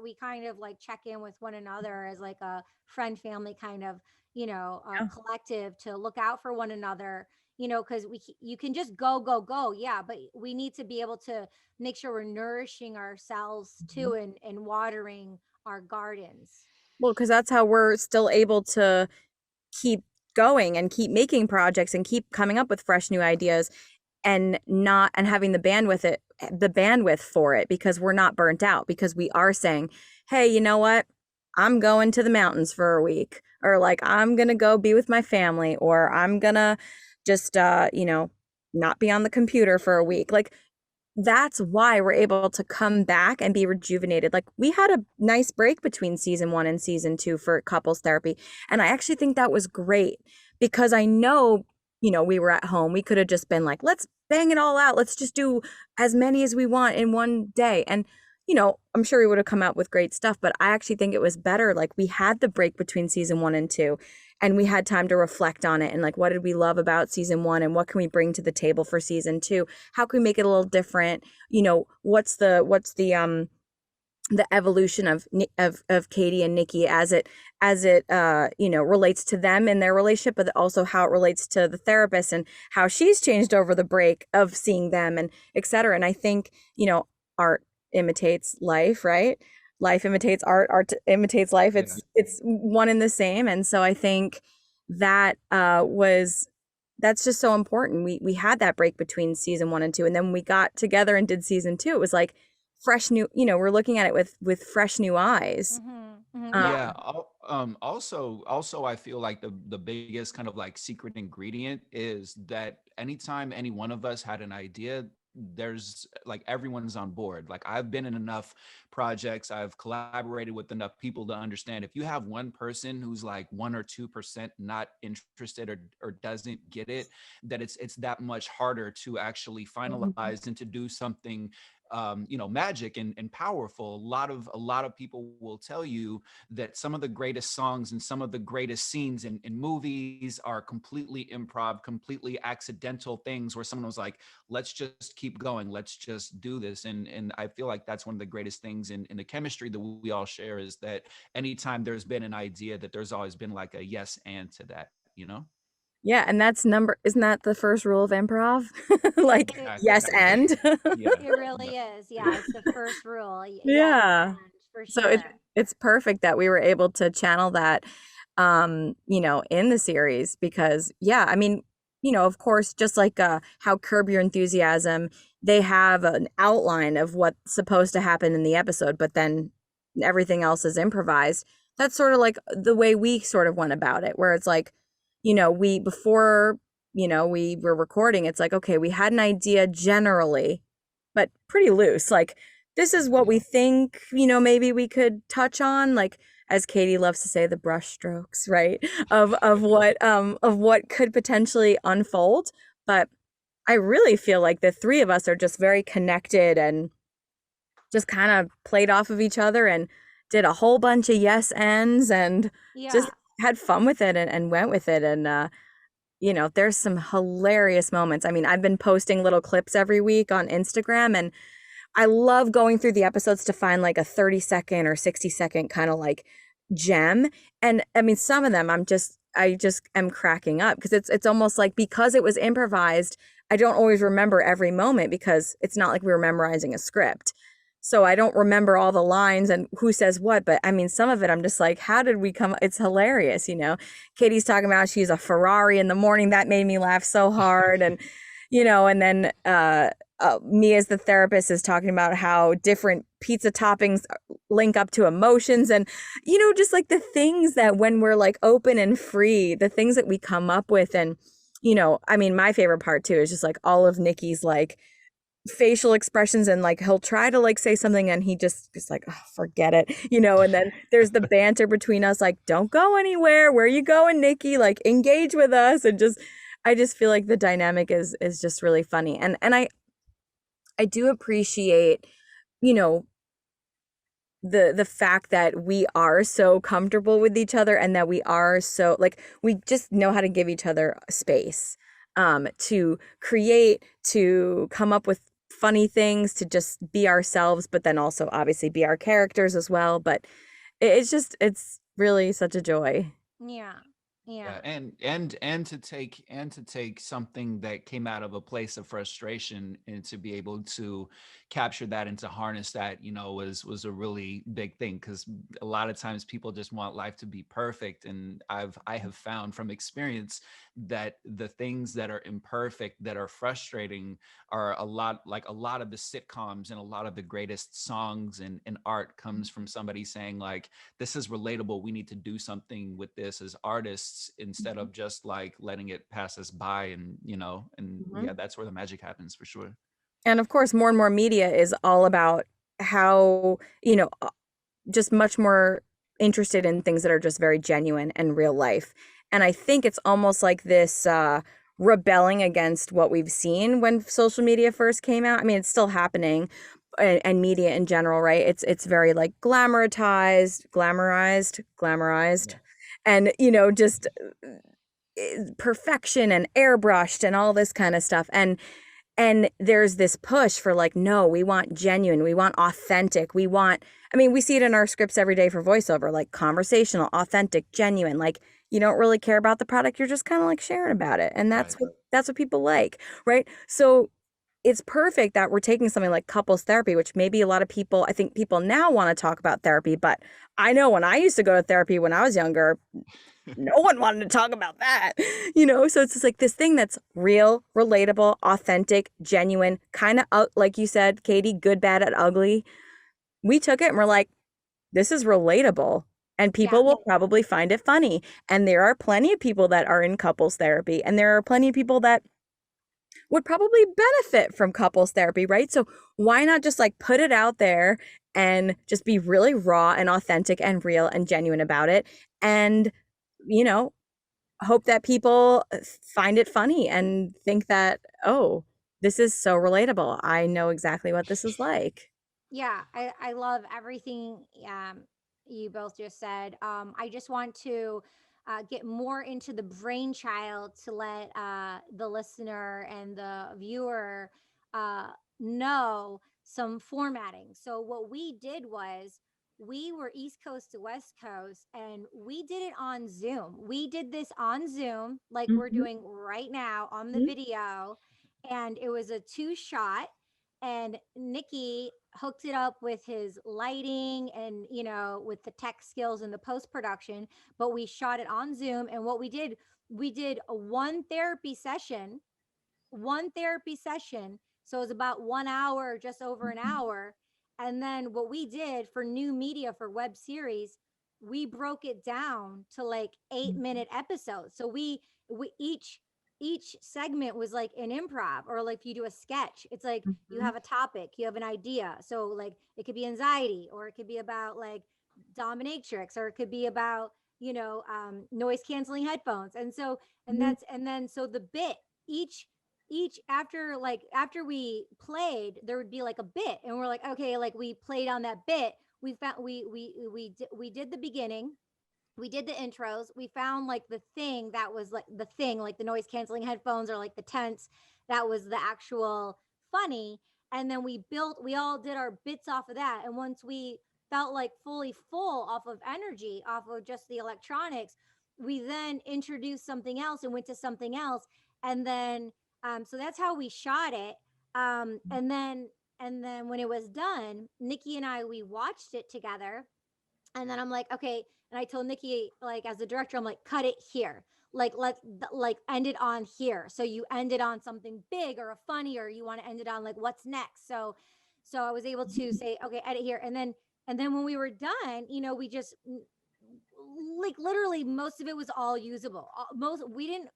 we kind of like check in with one another as like a friend family kind of, Yeah. collective to look out for one another. Because you can just go, go, go. Yeah. But we need to be able to make sure we're nourishing ourselves too, and watering our gardens. Well, because that's how we're still able to keep going and keep making projects and keep coming up with fresh new ideas and not and having the bandwidth for it because we're not burnt out because we are saying, hey, you know what, I'm going to the mountains for a week, or like I'm gonna go be with my family, or I'm gonna just not be on the computer for a week. Like that's why we're able to come back and be rejuvenated. Like we had a nice break between season 1 and season 2 for couples therapy. And I actually think that was great because I know, we were at home. We could have just been like, let's bang it all out. Let's just do as many as we want in one day. And, I'm sure we would have come out with great stuff, but I actually think it was better. Like we had the break between season 1 and 2 and we had time to reflect on it and like what did we love about season 1 and what can we bring to the table for season 2? How can we make it a little different? What's the evolution of Katie and Nikki as it relates to them and their relationship, but also how it relates to the therapist and how she's changed over the break of seeing them and et cetera. And I think, art imitates life, right? Life imitates art, art imitates life. Yeah. It's one and the same. And so I think that that's just so important. We had that break between season 1 and 2, and then when we got together and did season 2, it was like fresh new. We're looking at it with fresh new eyes. Yeah. Yeah. Also, I feel like the biggest kind of like secret ingredient is that anytime any one of us had an idea, there's like everyone's on board. Like I've been in enough projects, I've collaborated with enough people to understand if you have one person who's like 1 or 2% not interested or doesn't get it, that it's that much harder to actually Mhm. finalize and to do something magic and powerful. A lot of people will tell you that some of the greatest songs and some of the greatest scenes in movies are completely improv, completely accidental things where someone was like, let's just keep going, let's just do this. And I feel like that's one of the greatest things in the chemistry that we all share is that anytime there's been an idea, that there's always been like a yes and to that. Yeah, and isn't that the first rule of improv? Like, yes, Exactly. and Yeah. It Yeah. really is. Yeah, it's the first rule. Yes, yeah. and for So sure. it's perfect that we were able to channel that in the series because yeah, I mean, of course, just like how Curb Your Enthusiasm, they have an outline of what's supposed to happen in the episode, but then everything else is improvised. That's sort of like the way we sort of went about it, where it's like, we before, we were recording, it's like, okay, we had an idea generally, but pretty loose. Like this is what Yeah. we think, maybe we could touch on, like as Katie loves to say, the brush strokes, right? Of what could potentially unfold. But I really feel like the three of us are just very connected and just kind of played off of each other and did a whole bunch of yes ends and just Yeah. had fun with it and went with it. And there's some hilarious moments. I mean, I've been posting little clips every week on Instagram, and I love going through the episodes to find like a 30-second or 60-second kind of like gem. And I mean, some of them I just am cracking up because it's almost like because it was improvised, I don't always remember every moment because it's not like we were memorizing a script. So I don't remember all the lines and who says what, but I mean, some of it I'm just like, how did we come? It's hilarious. Katie's talking about she's a Ferrari in the morning. That made me laugh so hard. And then me as the therapist is talking about how different pizza toppings link up to emotions and just like the things that when we're like open and free, the things that we come up with. And I mean, my favorite part too is just like all of Nikki's like facial expressions, and like he'll try to like say something and he just is like, oh, forget it. And then there's the banter between us, like, don't go anywhere, where are you going, Nikki, like engage with us. And just I just feel like the dynamic is just really funny. And I do appreciate, you know, the fact that we are so comfortable with each other and that we are so like we just know how to give each other space to create, to come up with funny things, to just be ourselves, but then also obviously be our characters as well. But it's just it's really such a joy. Yeah. Yeah. Yeah, and to take something that came out of a place of frustration and to be able to capture that and to harness that, was a really big thing, because a lot of times people just want life to be perfect, and I have found from experience that the things that are imperfect, that are frustrating, are a lot, like a lot of the sitcoms and a lot of the greatest songs and art comes from somebody saying like, this is relatable, we need to do something with this as artists, instead of just like letting it pass us by. And Mhm. yeah, that's where the magic happens for sure. And of course, more and more media is all about how, just much more interested in things that are just very genuine and real life. And I think it's almost like this rebelling against what we've seen when social media first came out. I mean, it's still happening, and media in general, right? It's very like glamorized, Yeah. and just perfection and airbrushed and all this kind of stuff. And there's this push for like, no, we want genuine, we want authentic, we want, I mean, we see it in our scripts every day for voiceover, like conversational, authentic, genuine. Like you don't really care about the product, you're just kind of like sharing about it. And Right. that's what people like, right? So it's perfect that we're taking something like couples therapy, which maybe a lot of people, I think people now want to talk about therapy, but I know when I used to go to therapy when I was younger, no one wanted to talk about that, So it's just like this thing that's real, relatable, authentic, genuine, kind of like you said, Katie, good, bad, and ugly. We took it and we're like, this is relatable. And Yeah. people will probably find it funny. And there are plenty of people that are in couples therapy. And there are plenty of people that would probably benefit from couples therapy, right? So why not just like put it out there and just be really raw and authentic and real and genuine about it? And, you know, hope that people find it funny and think that, oh, this is so relatable. I know exactly what this is like. Yeah, I love everything you both just said. I just want to get more into the brainchild to let the listener and the viewer uh, know some formatting. So what we did was we were East Coast to West Coast, and we did it on Zoom. We did this on Zoom, like we're Mhm, doing right now on the mhm, video, and it was a two shot, and Nicky hooked it up with his lighting and with the tech skills and the post production. But we shot it on Zoom, and what we did a one therapy session. So it was about 1 hour, just over an mhm, hour. And then what we did for new media for web series, we broke it down to like 8 minute episodes. So we each segment was like an improv, or like if you do a sketch, it's like you mhm, have a topic, you have an idea. So like it could be anxiety, or it could be about like dominatrix, or it could be about noise canceling headphones. And so and mhm, that's and then so the bit each after we played, there would be like a bit, and we're like, okay, like we played on that bit. We found we did the beginning, we did the intros, we found like the thing that was like the thing, like the noise canceling headphones, or like the tense that was the actual funny. And then we all did our bits off of that. And once we felt like fully full off of energy, off of just the electronics, we then introduced something else and went to something else. And then so that's how we shot it. And then when it was done, Nikki and I, we watched it together, and then I'm like, okay. And I told Nikki, like, as the director, I'm like, cut it here. Like, let's like end it on here. So you end it on something big or a funny, or you want to end it on like what's next. So I was able to say, okay, edit here. And then when we were done, we just like literally most of it was all usable. Most we didn't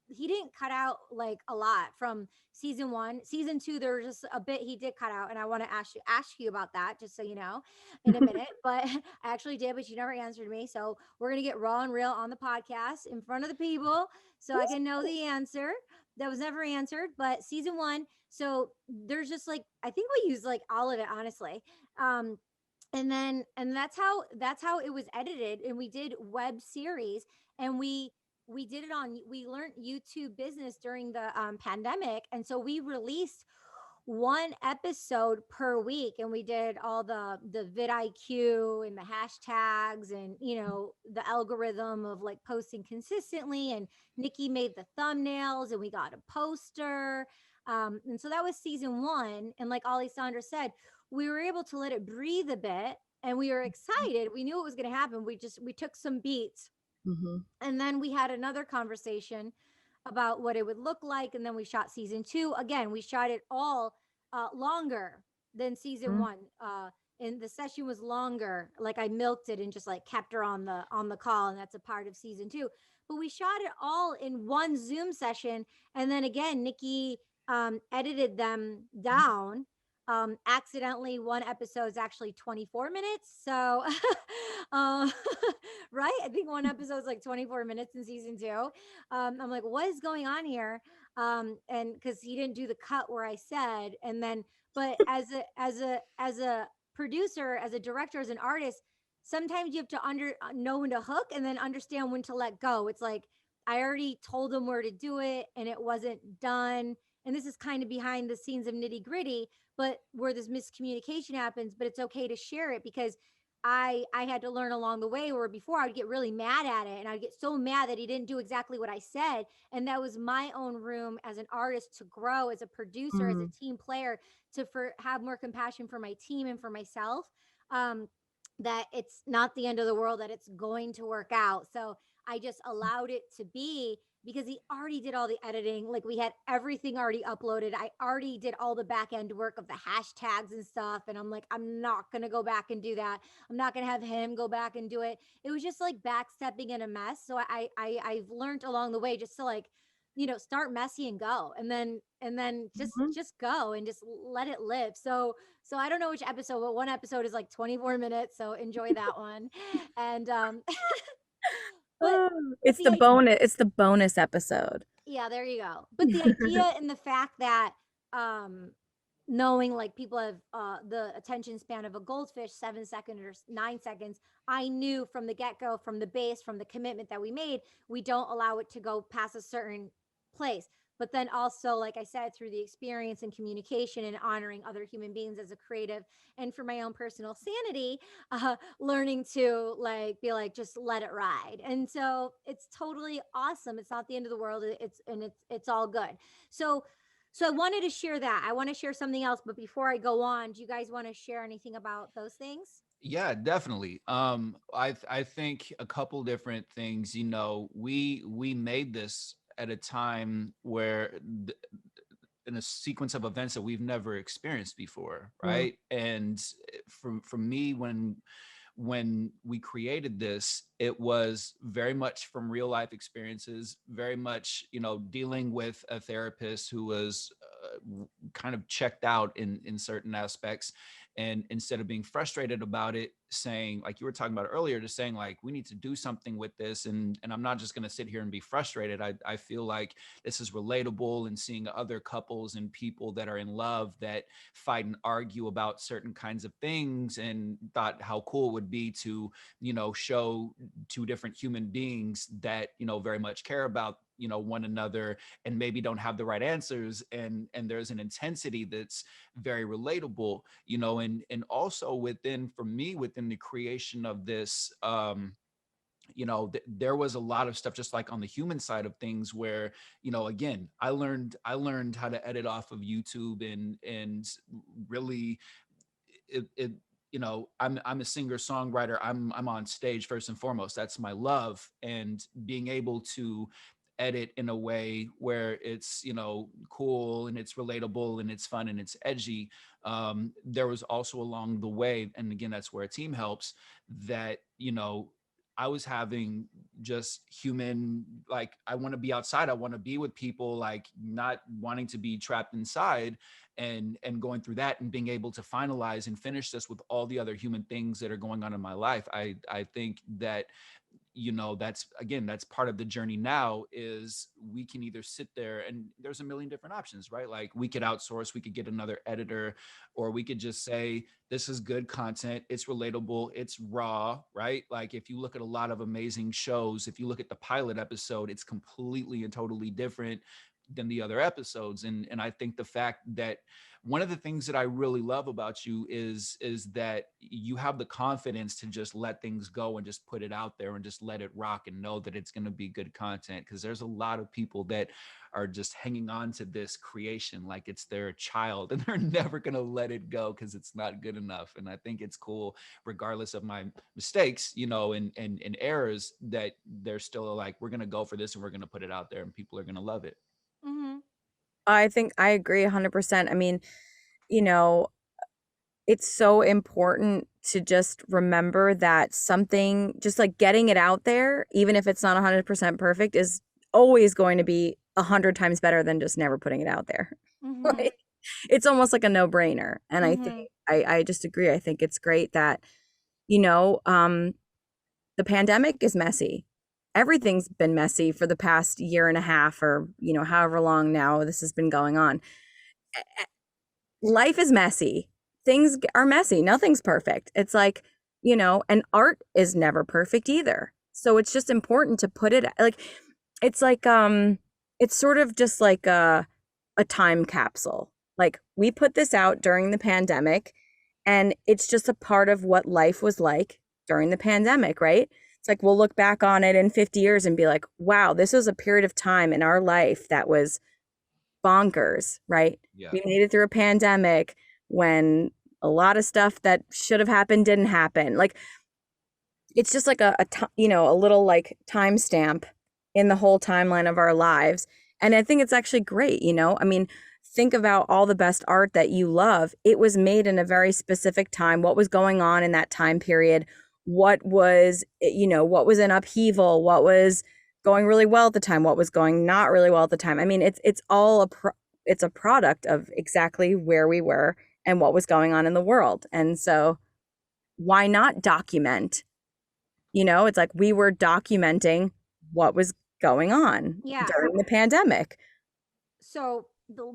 He didn't cut out like a lot from season one. Season two, there was just a bit he did cut out, and I want to ask you about that, just so you know, in a minute. But I actually did, but you never answered me. So we're gonna get raw and real on the podcast in front of the people, so I can know the answer that was never answered. But season one, so there's just like I think we used like all of it, honestly. Um, And that's how it was edited, and we did web series, and we did it on we learned YouTube business during the pandemic, and so we released one episode per week, and we did all the vidIQ and the hashtags, and the algorithm of like posting consistently, and Nikki made the thumbnails, and we got a poster. And so that was season one, and like Alessandra said, we were able to let it breathe a bit, and we were excited. We knew it was going to happen. We took some beats, Mm-hmm. and then we had another conversation about what it would look like. And then we shot season two. Again, we shot it all longer than season one. And the session was longer. Like I milked it and just like kept her on the call. And that's a part of season two. But we shot it all in one Zoom session. And then again, Nikki edited them down. Accidentally, one episode is actually 24 minutes. So, um, right? I think one episode is like 24 minutes in season two. I'm like, what is going on here? And because he didn't do the cut where I said, and then, but as a producer, as a director, as an artist, sometimes you have to know when to hook and then understand when to let go. It's like I already told them where to do it, and it wasn't done. And this is kind of behind the scenes of nitty gritty, but where this miscommunication happens. But it's okay to share it, because I had to learn along the way, where before I'd get really mad at it, and I'd get so mad that he didn't do exactly what I said. And that was my own room as an artist to grow, as a producer, as a Mm-hmm. team player, to have more compassion for my team and for myself. Um, that it's not the end of the world, that it's going to work out. So I just allowed it to be, because he already did all the editing. Like we had everything already uploaded. I already did all the back end work of the hashtags and stuff. And I'm like, I'm not going to go back and do that. I'm not going to have him go back and do it. It was just like backstepping in a mess. So I've learned along the way just to like, start messy and go, and then just go and just let it live. So I don't know which episode, but one episode is like 24 minutes. So enjoy that one. And but Oh, but it's the the bonus. It's the bonus episode. yeah, there you go. But the idea and the fact that um knowing like people have the attention span of a goldfish, 7 seconds or 9 seconds, I knew from the get-go, from the base, from the commitment that we made, we don't allow it to go past a certain place. But then also, like I said, through the experience and communication and honoring other human beings as a creative, and for my own personal sanity, learning to like be like, just let it ride. And so it's totally awesome. It's not the end of the world. It's all good. So I wanted to share that. I want to share something else, but before I go on, do you guys want to share anything about those things? Yeah, definitely. I think a couple different things. We made this at a time where in a sequence of events that we've never experienced before, Mm. right? And for me, when we created this, it was very much from real life experiences, very much, dealing with a therapist who was kind of checked out in certain aspects. And instead of being frustrated about it, saying, like you were talking about earlier, just saying like, we need to do something with this. And I'm not just going to sit here and be frustrated. I feel like this is relatable, and seeing other couples and people that are in love that fight and argue about certain kinds of things, and thought how cool it would be to, show two different human beings that, very much care about, one another, and maybe don't have the right answers, and there's an intensity that's very relatable, and also within, for me, within the creation of this, there was a lot of stuff just like on the human side of things where, again, I learned how to edit off of YouTube, and really, it I'm a singer songwriter. I'm on stage first and foremost. That's my love. And being able to edit in a way where it's, cool, and it's relatable, and it's fun, and it's edgy. There was also along the way, and again, that's where a team helps, that, I was having just human, like, I want to be outside, I want to be with people, like not wanting to be trapped inside, and going through that, and being able to finalize and finish this with all the other human things that are going on in my life. I think that that's, again, that's part of the journey now, is we can either sit there, and there's a million different options, right? Like, we could outsource, we could get another editor, or we could just say, this is good content, it's relatable, it's raw, right? Like, if you look at a lot of amazing shows, if you look at the pilot episode, it's completely and totally different than the other episodes. And I think the fact that one of the things that I really love about you is that you have the confidence to just let things go and just put it out there and just let it rock and know that it's going to be good content. Because there's a lot of people that are just hanging on to this creation like it's their child, and they're never going to let it go because it's not good enough. And I think it's cool, regardless of my mistakes, and errors, that they're still like, we're going to go for this and we're going to put it out there and people are going to love it. Mm-hmm. I think I agree 100%. I mean, you know, it's so important to just remember that something, just like getting it out there, even if it's not 100% perfect, is always going to be 100 times better than just never putting it out there. Mm-hmm. Like, it's almost like a no-brainer. And I think Mm-hmm. I just agree. I think it's great that, you know, the pandemic is messy. Everything's been messy for the past year and a half, or, however long now this has been going on. Life is messy. Things are messy. Nothing's perfect. It's like, and art is never perfect either. So it's just important to put it like, it's like, it's sort of just like a time capsule. Like, we put this out during the pandemic, and it's just a part of what life was like during the pandemic, right? It's like, we'll look back on it in 50 years and be like, wow, this was a period of time in our life that was bonkers, right? Yeah. We made it through a pandemic when a lot of stuff that should have happened didn't happen. Like, it's just like a little like timestamp in the whole timeline of our lives. And I think it's actually great, I mean, think about all the best art that you love. It was made in a very specific time. What was going on in that time period? What was in upheaval? What was going really well at the time? What was going not really well at the time? I mean, it's all it's a product of exactly where we were and what was going on in the world. And so why not document? It's like we were documenting what was going on Yeah. during the pandemic. So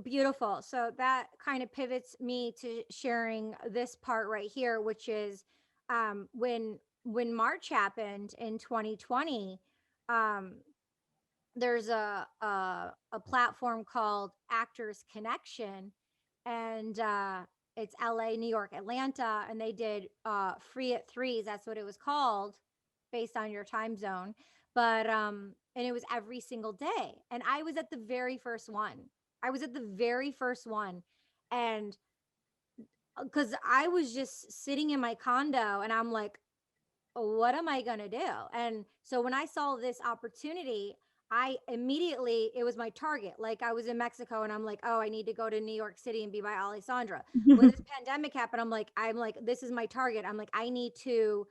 beautiful. So that kind of pivots me to sharing this part right here, which is when March happened in 2020. um there's a platform called Actors Connection, and it's LA, New York, Atlanta, and they did free at threes. That's what it was called, based on your time zone. But and it was every single day, and I was at the very first one. I was at the very first one, and because I was just sitting in my condo, and I'm like, what am I going to do? And so when I saw this opportunity, I immediately, it was my target. Like, I was in Mexico, and I'm like, oh, I need to go to New York City and be by Alessandra. When this pandemic happened, I'm like, this is my target. I'm like, I need to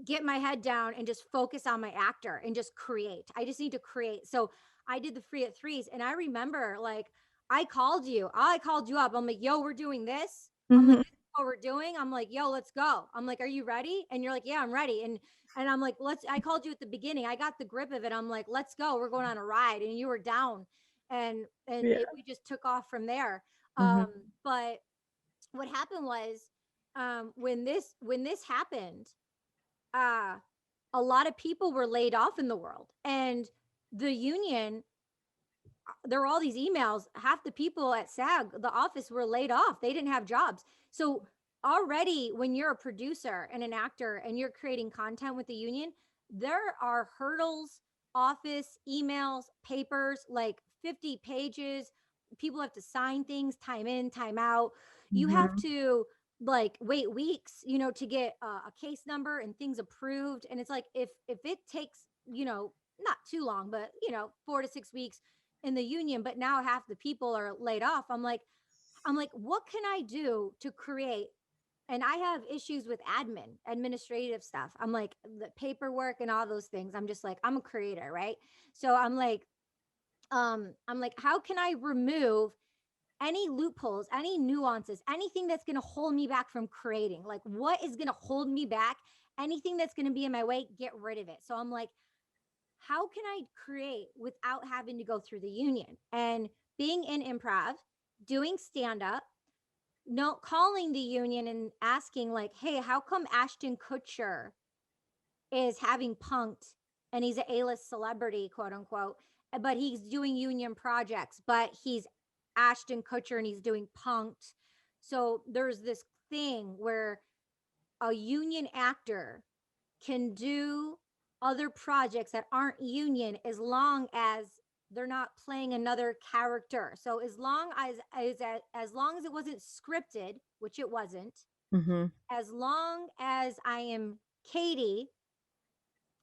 get my head down and just focus on my actor and just create. I just need to create. So I did the free at threes. And I remember, like, I called you up. I'm like, yo, we're doing this. I'm like, Mhm. this is what we're doing. I'm like, yo, let's go. I'm like, are you ready? And you're like, yeah, I'm ready. And I'm like, I called you at the beginning. I got the grip of it. I'm like, let's go. We're going on a ride. And you were down. Yeah. We just took off from there. Mhm. But what happened was, when this happened, uh a lot of people were laid off in the world, and the union, there were all these emails. Half the people at SAG, the office, were laid off. They didn't have jobs. So already, when you're a producer and an actor and you're creating content with the union, there are hurdles, office emails, papers, like 50 pages. People have to sign things, time in, time out. You have Mhm. to, like, wait weeks, to get a case number and things approved. And it's like, if it takes, not too long, but 4 to 6 weeks in the union, but now half the people are laid off. I'm like, what can I do to create? And I have issues with administrative stuff. I'm like, the paperwork and all those things. I'm just like, I'm a creator, right? So I'm like, how can I remove any loopholes, any nuances, anything that's going to hold me back from creating? Like, what is going to hold me back anything that's going to be in my way, get rid of it. So I'm like, how can I create without having to go through the union? And being in improv, doing stand up, no calling the union and asking like, hey, how come Ashton Kutcher is having punked and he's an A-list celebrity, quote unquote, but he's doing union projects, but he's Ashton Kutcher and he's doing punked. So there's this thing where a union actor can do other projects that aren't union as long as they're not playing another character. So as long as it wasn't scripted, which it wasn't, Mm-hmm. as long as I am Katie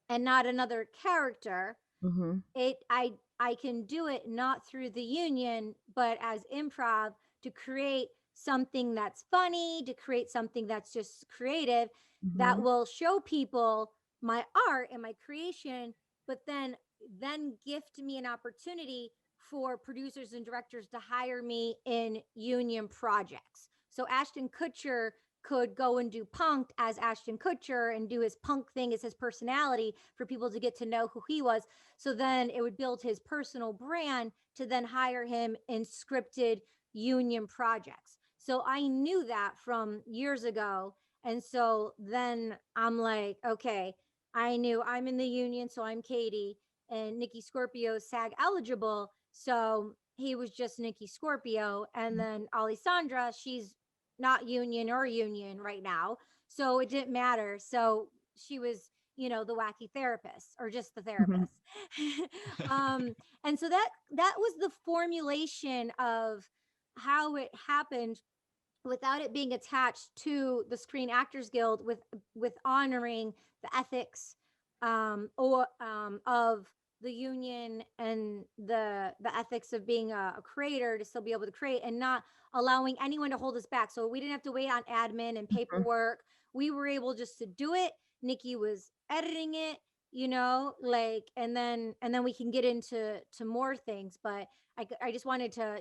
and not another character, Mm-hmm. I can do it not through the union, but as improv, to create something that's funny, to create something that's just creative, that Mm-hmm. will show people my art and my creation, but then gift me an opportunity for producers and directors to hire me in union projects. So Ashton Kutcher could go and do punked as Ashton Kutcher and do his punk thing as his personality for people to get to know who he was. So then it would build his personal brand to then hire him in scripted union projects. So I knew that from years ago. And so then I'm like, okay, I knew I'm in the union, so I'm Katie, and Nicky Scorpio SAG eligible. So he was just Nicky Scorpio. And then Alessandra, she's not union or union right now. So it didn't matter. So she was, the wacky therapist or just the Mm-hmm. therapist. um, and so that was the formulation of how it happened without it being attached to the Screen Actors Guild, with honoring the ethics or of the union and the ethics of being a creator to still be able to create and not allowing anyone to hold us back. So we didn't have to wait on admin and paperwork. We were able just to do it. Nikki was editing it, like, and then we can get into to more things. But I just wanted to,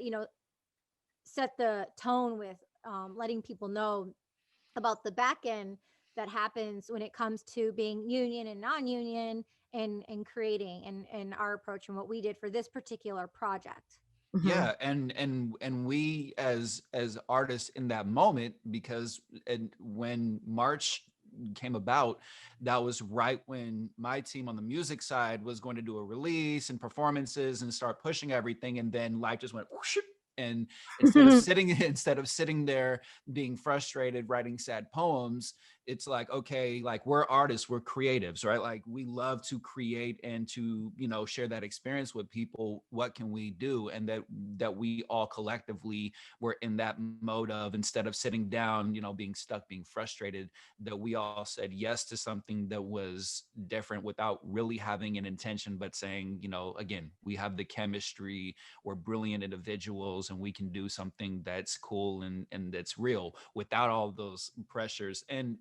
set the tone with letting people know about the back end that happens when it comes to being union and non-union and creating and our approach and what we did for this particular project. Mm-hmm. Yeah, and we as artists in that moment, because and when March came about, that was right when my team on the music side was going to do a release and performances and start pushing everything, and then life just went whoosh, and instead of sitting there being frustrated writing sad poems, it's like, okay, like we're artists, we're creatives, right? Like we love to create and to, share that experience with people. What can we do? And that we all collectively were in that mode of, instead of sitting down, being stuck, being frustrated, that we all said yes to something that was different without really having an intention, but saying, again, we have the chemistry, we're brilliant individuals, and we can do something that's cool and that's real without all those pressures and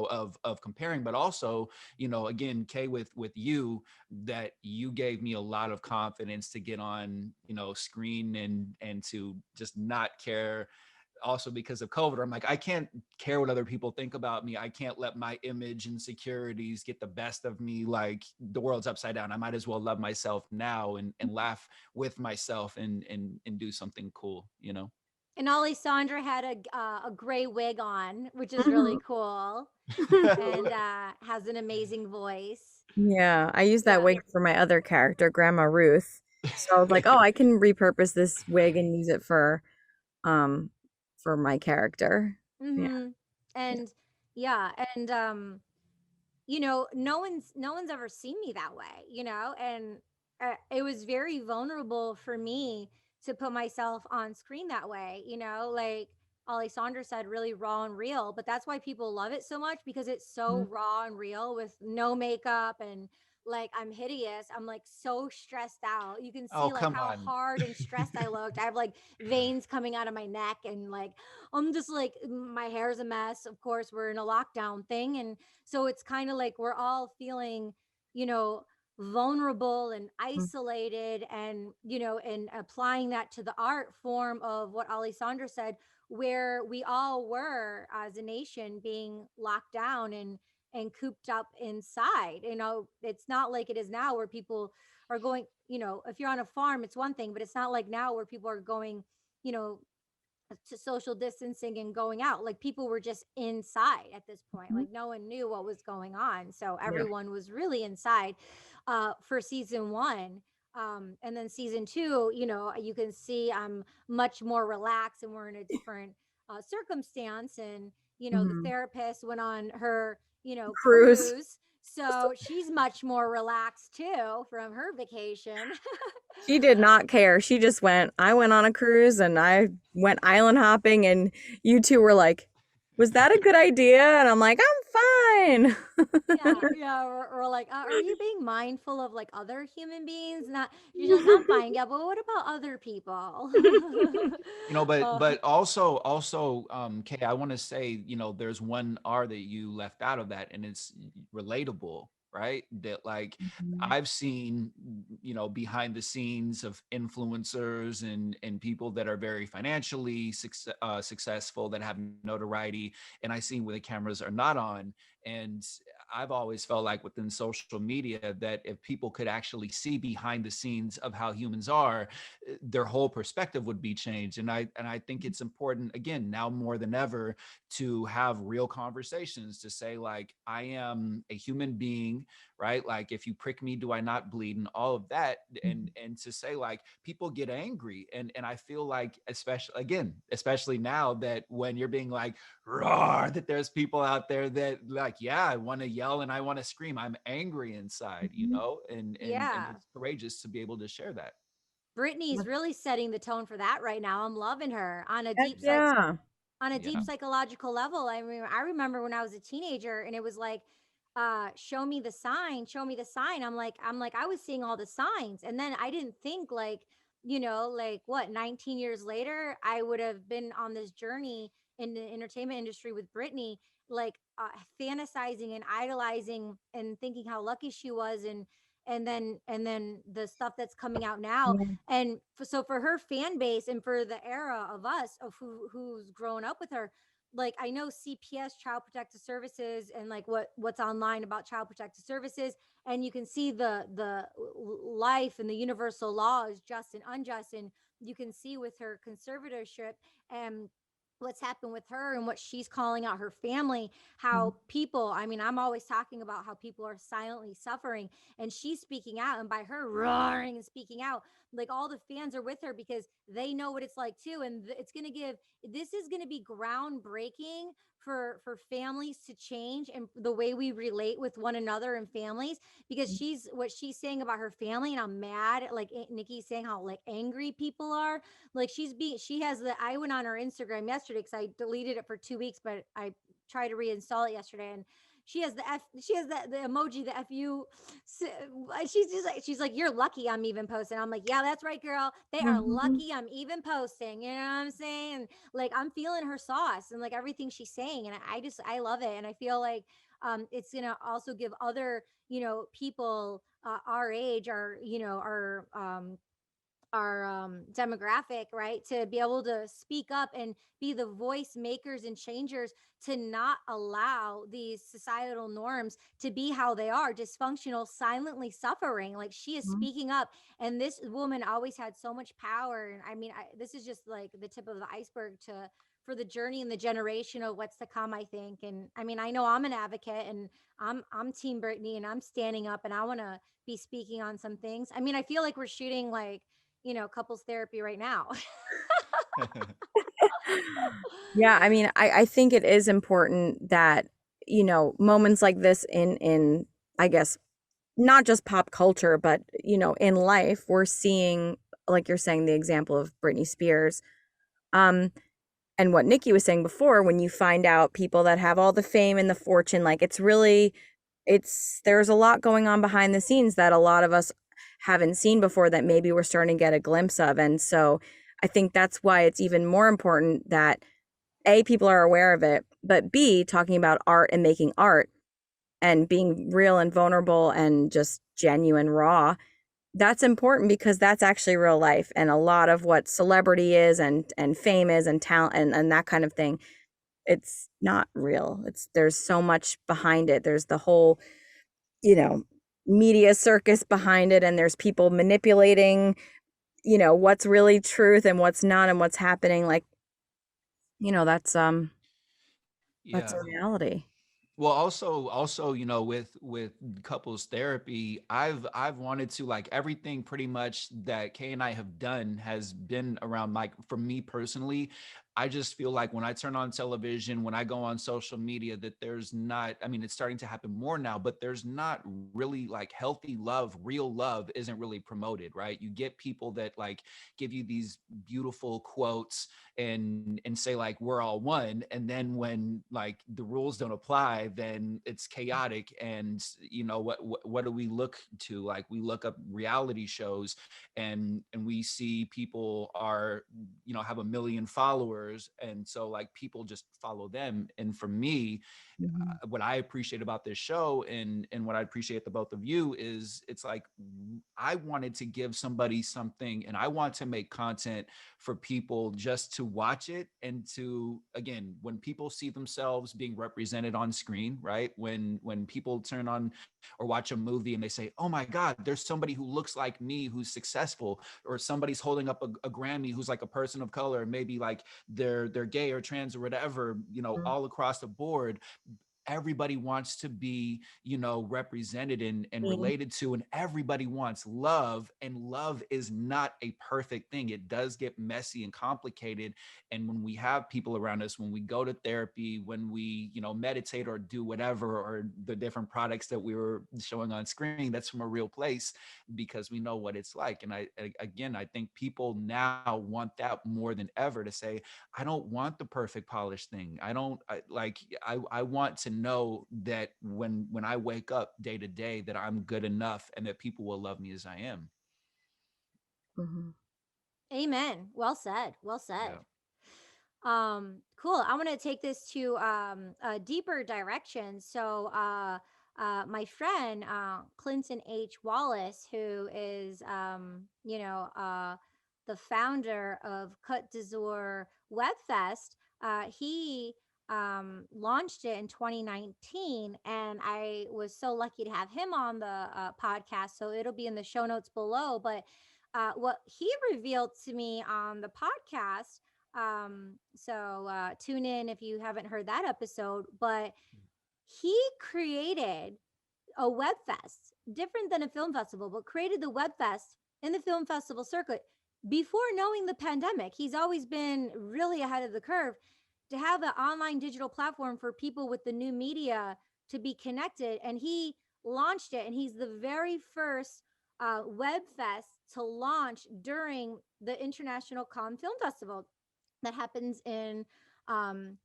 of comparing. But also, again, Kay, with you, that you gave me a lot of confidence to get on, screen and to just not care. Also because of COVID, I'm like, I can't care what other people think about me. I can't let my image insecurities get the best of me. Like the world's upside down. I might as well love myself now and laugh with myself and do something cool, And Alessandra had a gray wig on, which is Mm-hmm. really cool, and has an amazing voice. Yeah, I use that Yeah. wig for my other character, Grandma Ruth. So I was like, oh, I can repurpose this wig and use it um for my character. Yeah. Mm-hmm. Yeah. And yeah, and no one's ever seen me that way, and it was very vulnerable for me to put myself on screen that way, like Alessandra said, really raw and real. But that's why people love it so much, because it's so Mhm. raw and real with no makeup, and like I'm hideous. I'm like so stressed out. You can Oh, see like come how on. hard and stressed I looked. I have like veins coming out of my neck, and like I'm just like my hair's a mess. Of course, we're in a lockdown thing, and so it's kind of like we're all feeling, you know, vulnerable and isolated, and applying that to the art form of what Alessandra said, where we all were as a nation being locked down, and cooped up inside. It's not like it is now where people are going, if you're on a farm, it's one thing, but it's not like now where people are going, you know, to social distancing and going out. Like people were just inside at this point. Mhm. Like no one knew what was going on. So Yeah. everyone was really inside for season one. And then season two, you can see I'm much more relaxed and we're in a different circumstance. And, the Mhm. therapist went on her, Cruise. cruise. So she's much more relaxed too from her vacation. She did not care. She just went, I went on a cruise and I went island hopping, and you two were like, was that a good idea? And I'm like, I'm fine. Yeah, yeah, or like, are you being mindful of like other human beings? Not, she's like, I'm fine. Yeah, but what about other people? But uh, Kay, I want to say, there's one R that you left out of that, and it's relatable, right? That like Mhm. I've seen, behind the scenes of influencers and people that are very financially successful, that have notoriety, and I see where the cameras are not on. And I've always felt like within social media that if people could actually see behind the scenes of how humans are, their whole perspective would be changed. And I think it's important, again, now more than ever, to have real conversations, to say like, I am a human being, right? Like, if you prick me, do I not bleed, and all of that. And to say like, people get angry, and I feel like, especially now, that when you're being like roar, that there's people out there that like, yeah, I want to yell and I want to scream, I'm angry inside, Mhm. and yeah, it's courageous to be able to share that. Brittany's really setting the tone for that right now. I'm loving her Heck yeah. on a deep Yeah. psychological level. I remember when I was a teenager and it was like, show me the sign, show me the sign. I'm like, I was seeing all the signs. And then I didn't think like, like what, 19 years later, I would have been on this journey in the entertainment industry with Brittany, like fantasizing and idolizing and thinking how lucky she was. And then the stuff that's coming out now, Yeah. and so for her fan base and for the era of us of who's grown up with her, like I know CPS, Child Protective Services, and like what's online about Child Protective Services, and you can see the life and the universal law is just and unjust, and you can see with her conservatorship and what's happened with her and what she's calling out her family, how people, I mean, I'm always talking about how people are silently suffering, and she's speaking out, and by her roaring and speaking out, like all the fans are with her because they know what it's like too, and it's going to give, this is going to be groundbreaking for families to change and the way we relate with one another and families, because she's what she's saying about her family, and I'm mad, like Nikki's saying how like angry people are, like she has the, I went on her Instagram yesterday because I deleted it for 2 weeks, but I tried to reinstall it yesterday, and she has the emoji, the fu. She's like, you're lucky I'm even posting. I'm like, yeah, that's right, girl, they are Mhm. lucky I'm even posting, you know what I'm saying? Like I'm feeling her sauce and like everything she's saying, and I love it, and I feel like it's gonna also give other, people our age, our demographic, right, to be able to speak up and be the voice makers and changers, to not allow these societal norms to be how they are, dysfunctional, silently suffering. Like she is Mhm. speaking up, and this woman always had so much power. And I mean, this is just like the tip of the iceberg to for the journey and the generation of what's to come, I think. And I mean, I know I'm an advocate, and I'm team Brittany, and I'm standing up, and I want to be speaking on some things. I mean, I feel like we're shooting like, couples therapy right now. Yeah, I mean, I think it is important that, moments like this in I guess not just pop culture, but in life, we're seeing, like you're saying, the example of Britney Spears. Um, and what Nikki was saying before, when you find out people that have all the fame and the fortune, like there's a lot going on behind the scenes that a lot of us haven't seen before, that maybe we're starting to get a glimpse of. And so I think that's why it's even more important that A, people are aware of it, but B, talking about art and making art and being real and vulnerable and just genuine, raw. That's important because that's actually real life. And a lot of what celebrity is and fame is and talent and that kind of thing, it's not real. There's so much behind it. There's the whole, you know, media circus behind it, and there's people manipulating, what's really truth and what's not and what's happening. Like, that's a Yeah. reality. Well, also, with couples therapy, I've wanted to, like, everything pretty much that Kay and I have done has been around, like, for me personally. I just feel like when I turn on television, when I go on social media, that there's not, I mean, it's starting to happen more now, but there's not really, like, healthy love, real love isn't really promoted, right? You get people that, like, give you these beautiful quotes and say, like, we're all one, and then when, like, the rules don't apply, then it's chaotic. And what do we look to? Like, we look up reality shows, and we see people are, have a million followers, and so, like, people just follow them. And for me, Mhm. what I appreciate about this show, and what I appreciate the both of you, is it's like, I wanted to give somebody something, and I want to make content for people just to watch it, and to, again, when people see themselves being represented on screen, right? When people turn on or watch a movie and they say, "Oh my God, there's somebody who looks like me who's successful," or somebody's holding up a Grammy who's like a person of color, maybe like they're gay or trans or whatever, all across the board. Everybody wants to be, represented and Me. related to, and everybody wants love, and love is not a perfect thing. It does get messy and complicated. And when we have people around us, when we go to therapy, when we, meditate or do whatever, or the different products that we were showing on screen, that's from a real place, because we know what it's like. And again, I think people now want that more than ever, to say, I don't want the perfect polished thing. I don't like, I want to know that when I wake up day to day, that I'm good enough, and that people will love me as I am. Mhm. Amen. Well said. Well Yeah. said. Cool. I want to take this to a deeper direction. So my friend Clinton H. Wallace, who is the founder of Cote d'Azur Webfest, he launched it in 2019, and I was so lucky to have him on the podcast. So it'll be in the show notes below. But what he revealed to me on the podcast, tune in if you haven't heard that episode. But he created a web fest, different than a film festival, but created the web fest in the film festival circuit before knowing the pandemic. He's always been really ahead of the curve to have an online digital platform for people with the new media to be connected. And he launched it, and he's the very first web fest to launch during the International Cannes Film Festival that happens in um,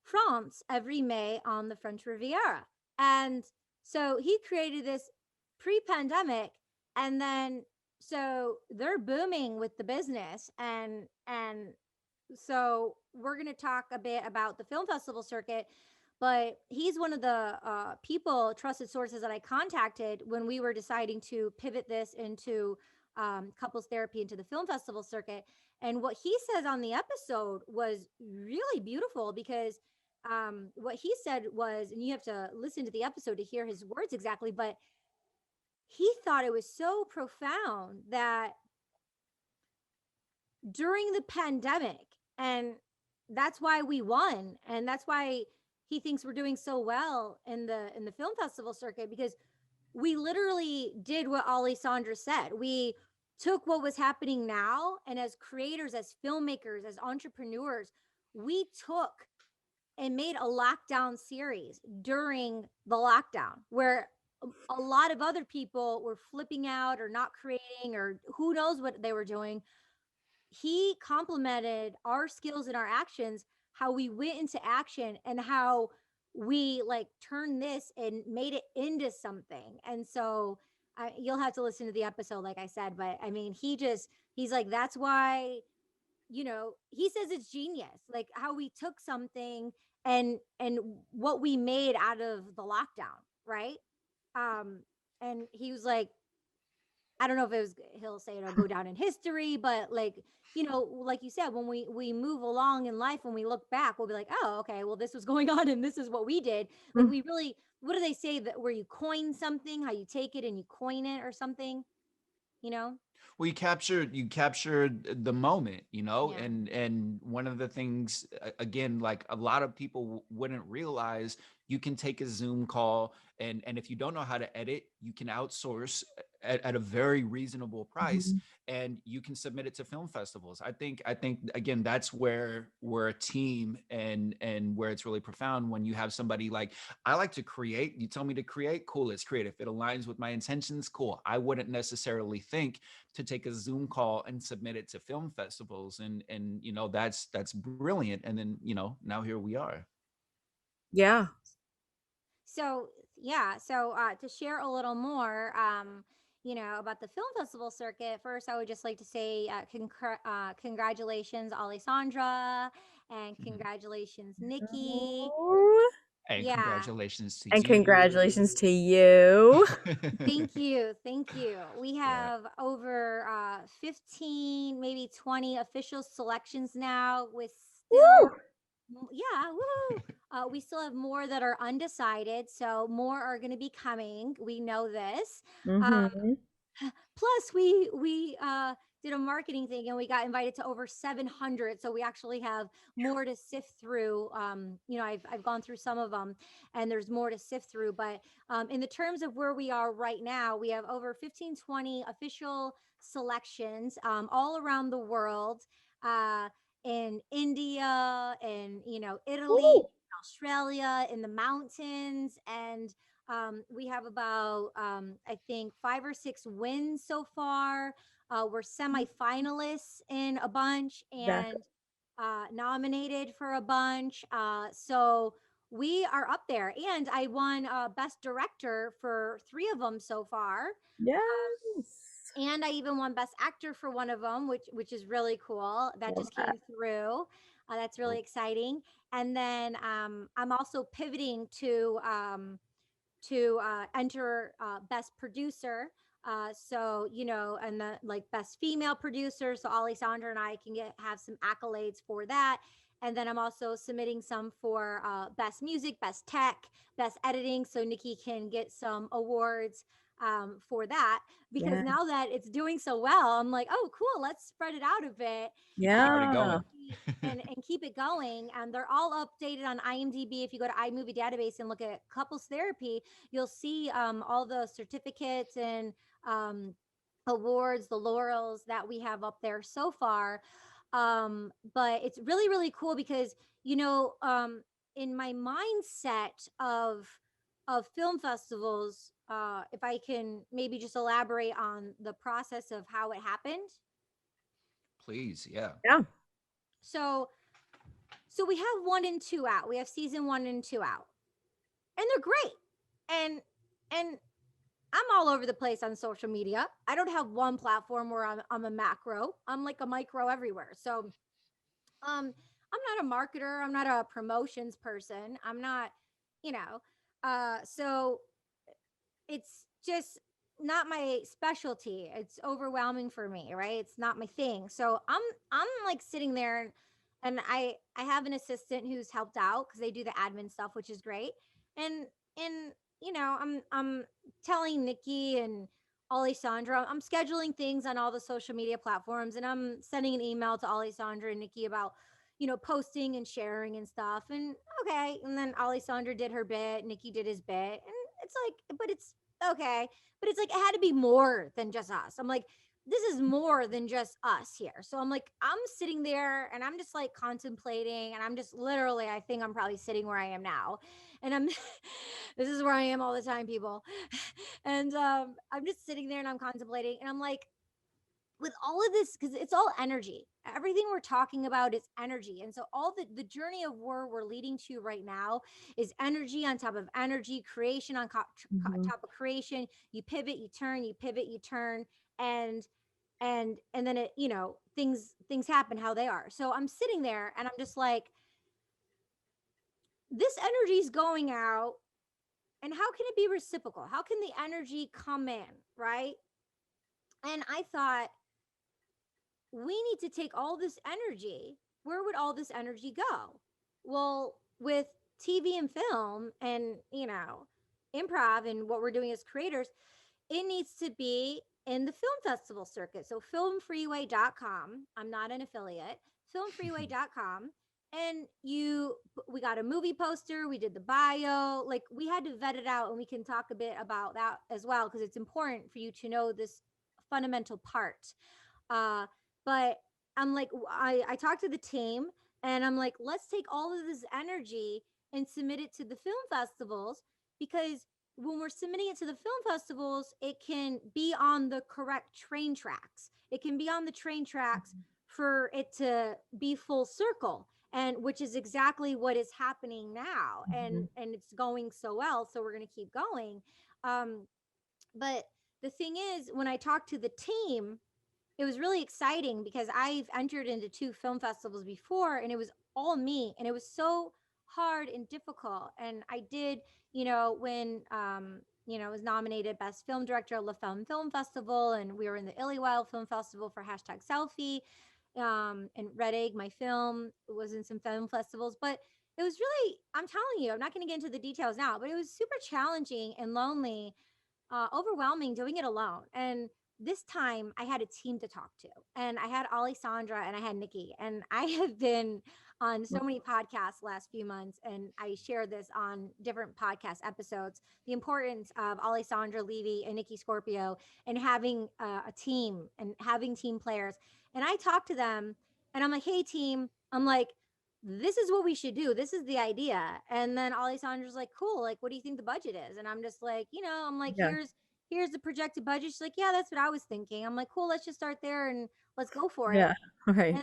France every May on the French Riviera. And so he created this pre-pandemic, and then so they're booming with the business. And so we're going to talk a bit about the film festival circuit, but he's one of the people, trusted sources, that I contacted when we were deciding to pivot this into couples therapy into the film festival circuit. And what he says on the episode was really beautiful, because what he said was, and you have to listen to the episode to hear his words exactly, but he thought it was so profound that during the pandemic, and that's why we won, and that's why he thinks we're doing so well in the film festival circuit, because we literally did what Alessandra said. We took what was happening now, and as creators, as filmmakers, as entrepreneurs, we took and made a lockdown series during the lockdown, where a lot of other people were flipping out or not creating, or who knows what they were doing. He complimented our skills and our actions, how we went into action, and how we like turned this and made it into something. And so you'll have to listen to the episode, like I said. But I mean, he's like, that's why, he says it's genius, like how we took something and what we made out of the lockdown, right? um and he was like, I don't know if it was, he'll say it'll go down in history, but like, like you said, when we move along in life, when we look back, we'll be like, oh, okay, well, this was going on and this is what we did. Like, Mm. we really, what do they say, that where you coin something, how you take it and you coin it or something, you know? Well, you captured the moment, Yeah. and one of the things, again, like a lot of people wouldn't realize, you can take a Zoom call, and if you don't know how to edit, you can outsource at a very reasonable price, Mhm. and you can submit it to film festivals. I think again, that's where we're a team, and where it's really profound when you have somebody like, I like to create. You tell me to create, cool, let's create. If it aligns with my intentions, cool. I wouldn't necessarily think to take a Zoom call and submit it to film festivals, and that's brilliant. And then now here we are. Yeah. So yeah, so to share a little more, about the film festival circuit, first I would just like to say congratulations, Alessandra, and congratulations, Nikki. Oh. And Yeah, congratulations to And you. congratulations to you. thank you, thank you. We Yeah. have over 15, maybe 20 official selections now, with Woo! still, yeah, woo. We still have more that are undecided, so more are going to be coming. We know this. Um, Mm-hmm. Plus, we did a marketing thing and we got invited to over 700. So we actually have more to sift through. I've gone through some of them, and there's more to sift through. But in the terms of where we are right now, we have over 15, 20 official selections all around the world. In India, and Italy, Woo! Australia, in the mountains, and we have about, I think, 5 or 6 wins so far. We're semifinalists in a bunch, Exactly. and nominated for a bunch. So we are up there. And I won Best Director for 3 of them so far. Yes. And I even won Best Actor for one of them, which is really cool. That Love just that. came through. That's really exciting. And then I'm also pivoting to enter best producer. So and the like best female producer. So Alessandra and I can have some accolades for that. And then I'm also submitting some for best music, best tech, best editing. So Nikki can get some awards for that, because Yeah. now that it's doing so well, I'm like, oh, cool, let's spread it out a bit Keep already Yeah. going. and keep it going. And they're all updated on IMDb. If you go to iMovie Database and look at couples therapy, you'll see all the certificates and um, awards, the laurels that we have up there so far. But it's really, really cool because, in my mindset of film festivals, if I can maybe just elaborate on the process of how it happened. Please, yeah. Yeah. So we have 1 and 2 out. We have season 1 and 2 out, and they're great. And I'm all over the place on social media. I don't have one platform where I'm a macro. I'm like a micro everywhere. So I'm not a marketer. I'm not a promotions person. I'm not, you know. So it's just not my specialty. It's overwhelming for me, right? It's not my thing. So I'm like sitting there, and I have an assistant who's helped out because they do the admin stuff, which is great. And I'm telling Nikki and Alessandra, I'm scheduling things on all the social media platforms, and I'm sending an email to Alessandra and Nikki about posting and sharing and stuff. And okay, and then Alessandra did her bit, Nikki did his bit, and it's like, but it's okay. But it's like it had to be more than just us. I'm like, this is more than just us here. So I'm like, I'm sitting there and I'm just like contemplating, and I'm just literally, I think I'm probably sitting where I am now. And I'm this is where I am all the time, people. And I'm just sitting there and I'm contemplating, and I'm like, with all of this, because it's all energy, everything we're talking about is energy. And so all the journey of where we're leading to right now is energy on top of energy, creation on Hmm. top of creation. You pivot, you turn, you pivot, you turn. And then it, things happen how they are. So I'm sitting there and I'm just like, this energy is going out, and how can it be reciprocal? How can the energy come in, right? And I thought, we need to take all this energy. Where would all this energy go? Well, with TV and film and, improv and what we're doing as creators, it needs to be in the film festival circuit. So filmfreeway.com, I'm not an affiliate, filmfreeway.com. And we got a movie poster, we did the bio, like we had to vet it out, and we can talk a bit about that as well, because it's important for you to know this fundamental part. Uh, but I'm like, I talked to the team, and I'm like, let's take all of this energy and submit it to the film festivals, because when we're submitting it to the film festivals, it can be on the correct train tracks. It can be on the train tracks for it to be full circle, and which is exactly what is happening now. Mhm. And it's going so well, so we're going to keep going. Um, but the thing is, when I talked to the team, it was really exciting because I've entered into two film festivals before, and it was all me, and it was so hard and difficult. And I did, when I was nominated best film director at La Femme Film Festival, and we were in the Illywile Film Festival for hashtag selfie. And Red Egg, my film, was in some film festivals, but it was really, I'm telling you, I'm not going to get into the details now, but it was super challenging and lonely, overwhelming doing it alone. And this time I had a team to talk to, and I had Alessandra and I had Nikki, and I have been on so many podcasts last few months, and I share this on different podcast episodes, the importance of Alessandra Levy and Nicky Scorpio, and having a team and having team players. And I talked to them, and I'm like, hey team, I'm like, this is what we should do. This is the idea. And then Alessandra's like, cool. Like, what do you think the budget is? And I'm just like, I'm like, Yeah. here's the projected budget. She's like, yeah, that's what I was thinking. I'm like, cool, let's just start there and let's go for it. Yeah. Right.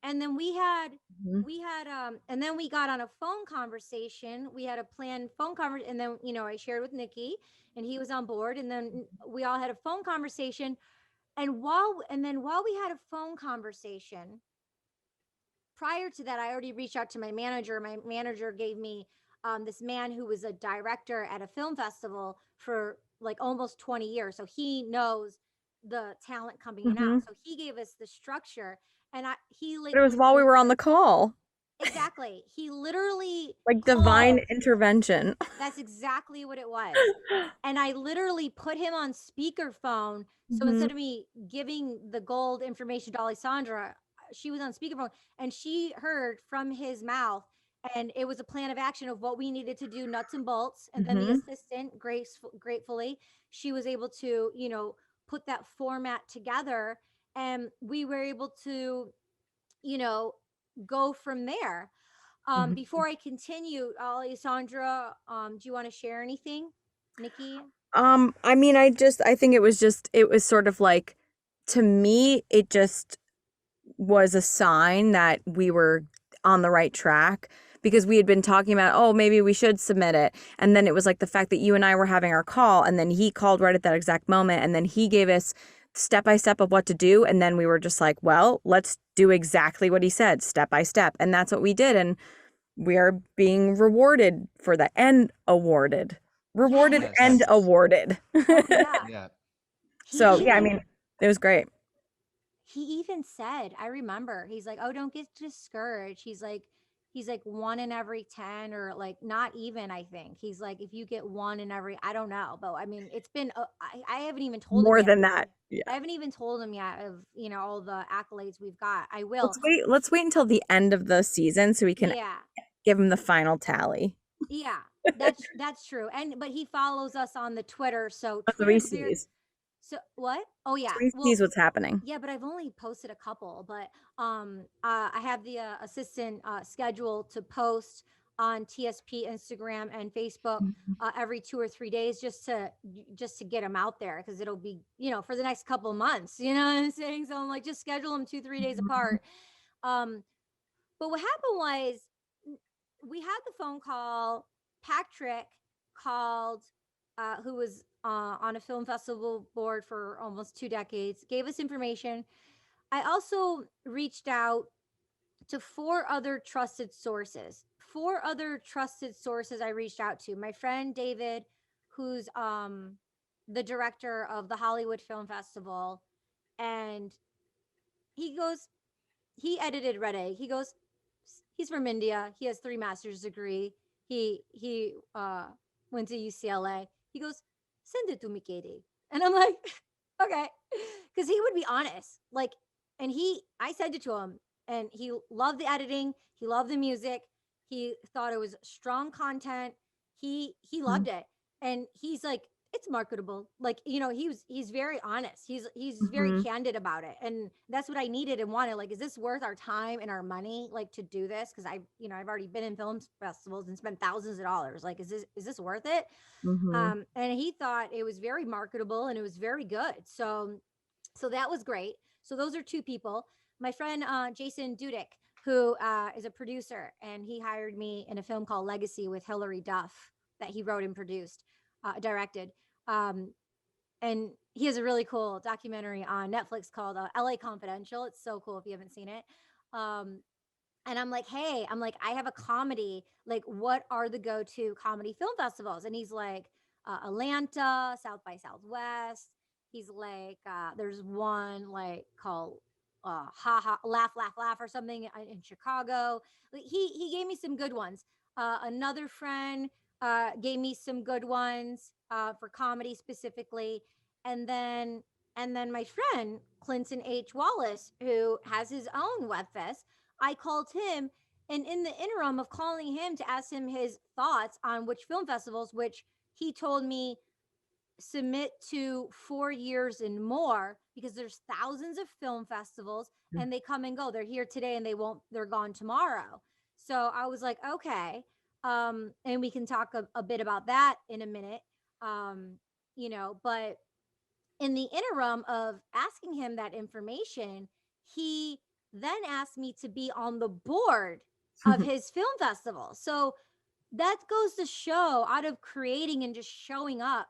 And then we had Mhm. and then we got on a phone conversation. We had a planned phone conversation, and then I shared with Nikki, and he was on board, and then we all had a phone conversation. And while we had a phone conversation, prior to that, I already reached out to my manager. My manager gave me this man who was a director at a film festival for like almost 20 years. So he knows the talent coming in Mhm. out. So he gave us the structure. And he like But it was while we were on the call, exactly. He literally like divine called. intervention. That's exactly what it was. And I literally put him on speakerphone. So Mhm. instead of me giving the gold information to Alessandra, she was on speakerphone, and she heard from his mouth. And it was a plan of action of what we needed to do, nuts and bolts. And then the Mhm. assistant, gratefully, she was able to, put that format together. And we were able to, you know, go from there. Mhm. Before I continue, Alessandra, do you want to share anything? Nikki? I mean, I think it was sort of like, to me, it just was a sign that we were on the right track, because we had been talking about, oh, maybe we should submit it. And then it was like the fact that you and I were having our call, and then he called right at that exact moment, and then he gave us step by step of what to do. And then we were just like, well, let's do exactly what he said, step by step. And that's what we did. And we are being rewarded for that, and awarded. Rewarded and Yes. Yes. awarded. Oh yeah. Yeah. He So, yeah, I even mean, it was great. he even said, I remember, he's like, "Oh, don't get discouraged." He's like 1 in every 10, or like not even, I think. He's like, if you get 1 in every, I don't know, but I mean, it's been I haven't even told him More yet. than that. Yeah. I haven't even told him yet of, all the accolades we've got. I will. Let's wait until the end of the season so we can Yeah. give him the final tally. Yeah, that's true. And but he follows us on the Twitter, so So he Twitter's very. sees. So what? Oh So yeah. he Well, sees what's happening. yeah, but I've only posted a couple. But I have the assistant scheduled to post on TSP Instagram and Facebook every 2 or 3 days, just to get them out there, because it'll be, for the next couple of months. You know what I'm saying? So I'm like, just schedule them 2 3 days Mhm. apart. Um, but what happened was, we had the phone call. Patrick called, who was on a film festival board for almost 2 decades, gave us information. I also reached out to four other trusted sources. Four other trusted sources I reached out to. My friend David, who's the director of the Hollywood Film Festival, and he goes, he edited Red Egg. He goes, he's from India. He has 3 master's degree. He went to UCLA. He goes, send it to me, Katie. And I'm like, okay, because he would be honest. Like, and I sent it to him, and he loved the editing. He loved the music. He thought it was strong content. He loved it, and he's like, it's marketable. Like, he's very honest. He's very Mm-hmm. candid about it, and that's what I needed and wanted. Like, is this worth our time and our money, like, to do this? Because I've already been in film festivals and spent thousands of dollars. Like, is this worth it? Mm-hmm. And he thought it was very marketable and it was very good. So that was great. So those are two people. My friend Jason Dudek, who is a producer, and he hired me in a film called Legacy with Hilary Duff that he wrote and produced, directed. Um, and he has a really cool documentary on Netflix called LA Confidential. It's so cool if you haven't seen it. Um, and I'm like, hey, I have a comedy. Like, what are the go to comedy film festivals? And he's like, Atlanta, South by Southwest. He's like, there's one like called Ha Ha Laugh Laugh Laugh or something in Chicago. Like, he gave me some good ones. Another friend gave me some good ones for comedy specifically, and then my friend Clinton H. Wallace, who has his own web fest, I called him, and in the interim of calling him to ask him his thoughts on which film festivals, which he told me submit to 4 years and more, because there's thousands of film festivals and they come and go. They're here today and they're gone tomorrow. So I was like, okay. And we can talk a bit about that in a minute. Um, but in the interim of asking him that information, he then asked me to be on the board of his film festival. So that goes to show, out of creating and just showing up,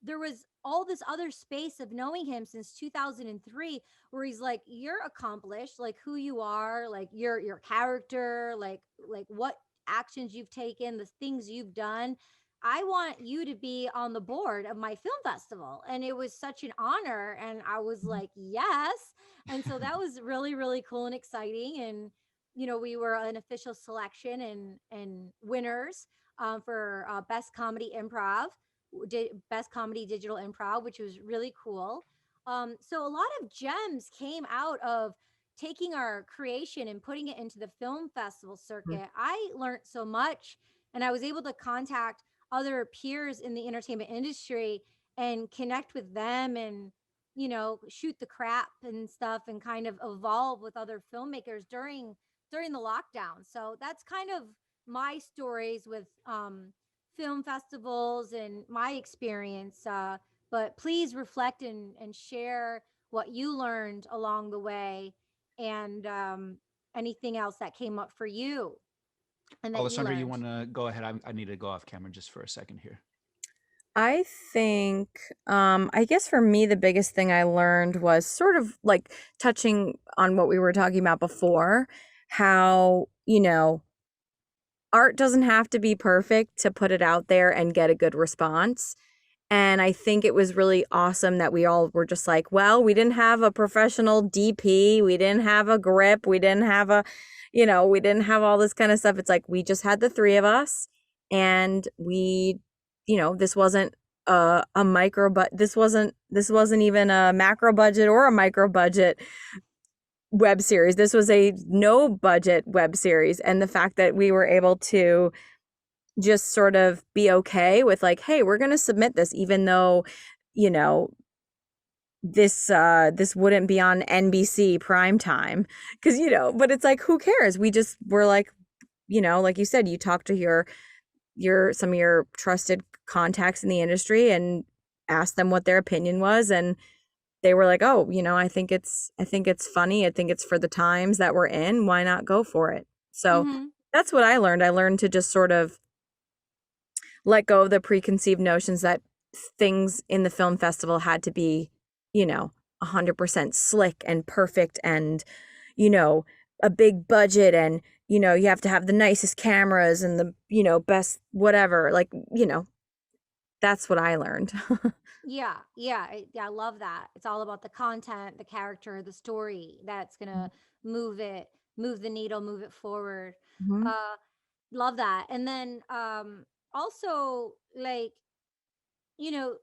there was all this other space of knowing him since 2003, where he's like, you're accomplished, like who you are, like your character, like what actions you've taken, the things you've done. I want you to be on the board of my film festival. And it was such an honor, and I was like, yes. And so that was really, really cool and exciting. And we were an official selection and winners for best comedy improv, best comedy digital improv, which was really cool. So a lot of gems came out of taking our creation and putting it into the film festival circuit. I learned so much, and I was able to contact other peers in the entertainment industry and connect with them, and shoot the crap and stuff, and kind of evolve with other filmmakers during the lockdown. So that's kind of my stories with film festivals and my experience. But please reflect and share what you learned along the way, and anything else that came up for you and that you Alessandra, you learned. want to go ahead? I need to go off camera just for a second here. I think, I guess for me, the biggest thing I learned was sort of like touching on what we were talking about before, how, art doesn't have to be perfect to put it out there and get a good response. And I think it was really awesome that we all were just like, well, we didn't have a professional DP. We didn't have a grip. We didn't have we didn't have all this kind of stuff. It's like we just had the three of us, and this wasn't a micro, but this wasn't even a macro budget or a micro budget web series. This was a no budget web series. And the fact that we were able to just sort of be okay with like, hey, we're going to submit this, even though, you know, this wouldn't be on NBC prime time, because but it's like, who cares? We just were like, like you said, you talk to your some of your trusted contacts in the industry and ask them what their opinion was, and they were like, oh, I think it's funny, I think it's for the times that we're in, why not go for it? So Mm-hmm. that's what I learned to just sort of let go of the preconceived notions that things in the film festival had to be, 100% slick and perfect, and, a big budget, and, you have to have the nicest cameras and the, best whatever. Like, That's what I learned. Yeah, yeah, yeah, I love that. It's all about the content, the character, the story that's gonna move it, move the needle, move it forward. Mhm. Uh, love that. And then also like, you know,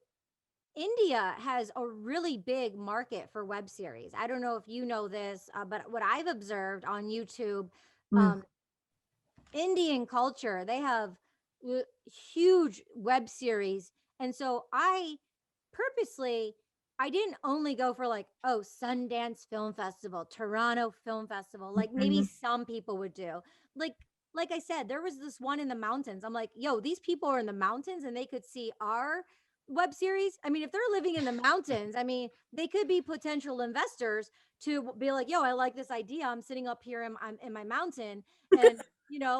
India has a really big market for web series. I don't know if you know this, but what I've observed on YouTube, Mm. um, Indian culture, they have huge web series. And so I purposely, I didn't only go for like, oh, Sundance Film Festival, Toronto Film Festival, like maybe Mhm. some people would do. Like like I said, there was this one in the mountains. I'm like, yo, these people are in the mountains and they could see our web series. I mean, if they're living in the mountains, I mean, they could be potential investors to be like, yo, I like this idea. I'm sitting up here I'm in my mountain and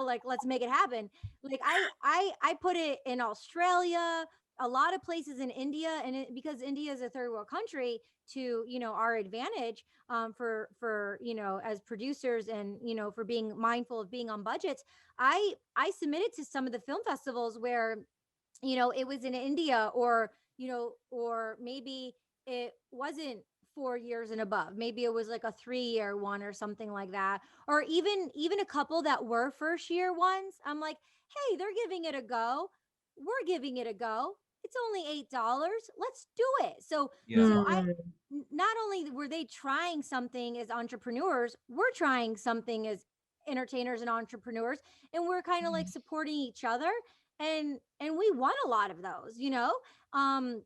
like let's make it happen. Like I put it in Australia, a lot of places in India, and because India is a third world country, to our advantage, for as producers, and for being mindful of being on budgets. I submitted to some of the film festivals where it was in India, or maybe it wasn't 4 years and above. Maybe it was like a 3 year one or something like that. Or even a couple that were first year ones. I'm like, hey, they're giving it a go. We're giving it a go. It's only $8. Let's do it. So Yeah. so I Mm. not only were they trying something as entrepreneurs, we're trying something as entertainers and entrepreneurs, and we're kind of like supporting each other, and we won a lot of those, um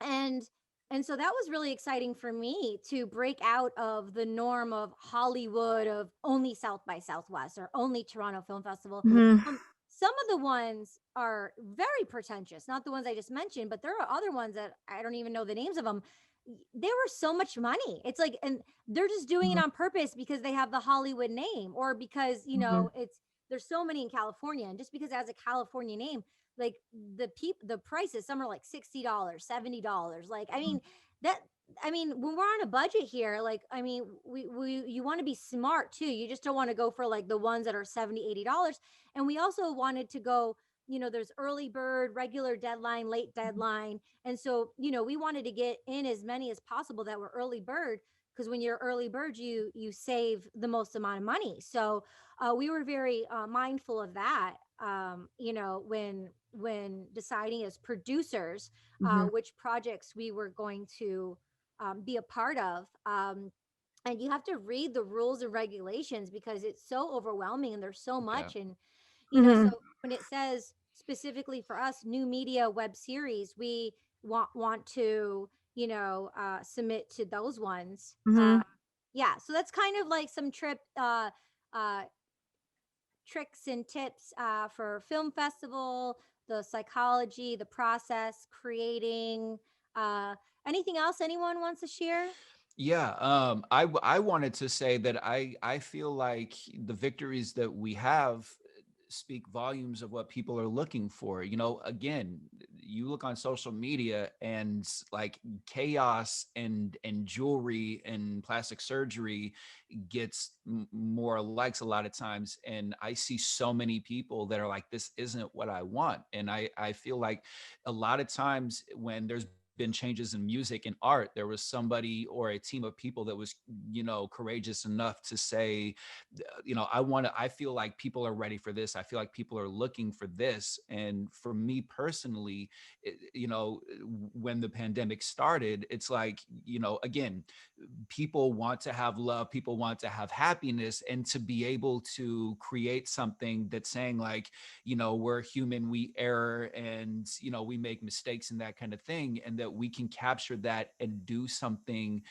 and and so that was really exciting for me to break out of the norm of Hollywood, of only South by Southwest or only Toronto Film Festival. Mhm. Some of the ones are very pretentious, not the ones I just mentioned, but there are other ones that I don't even know the names of them. They were so much money. It's like, and they're just doing it Mhm. on purpose because they have the Hollywood name, or because Mhm. there's so many in California, and just because it has a California name, like the prices, some are like $60, $70. Like, that when we're on a budget here, like, we you want to be smart too. You just don't want to go for like the ones that are 70, $80. And we also wanted to go, there's early bird, regular deadline, late deadline. And so, we wanted to get in as many as possible that were early bird, because when you're early bird, you save the most amount of money. So we were very mindful of that, when deciding as producers Mhm. which projects we were going to be a part of. And you have to read the rules and regulations because it's so overwhelming and there's so Yeah. much. And so Mhm. when it says specifically for us, new media web series, we want to submit to those ones. Mhm. Yeah, so that's kind of like some uh tricks and tips for film festival, the psychology, the process, creating. uh Anything else anyone wants to share? Yeah, I wanted to say that I feel like the victories that we have speak volumes of what people are looking for. You know, again, you look on social media and like chaos and jewelry and plastic surgery gets more likes a lot of times, and I see so many people that are like, this isn't what I want. And I feel like a lot of times when there's been changes in music and art, there was somebody or a team of people that was, courageous enough to say, I feel like people are ready for this. I feel like people are looking for this. And for me personally, when the pandemic started, it's like, again, people want to have love, people want to have happiness, and to be able to create something that's saying like, we're human, we err, and we make mistakes and that kind of thing, and that we can capture that and do something,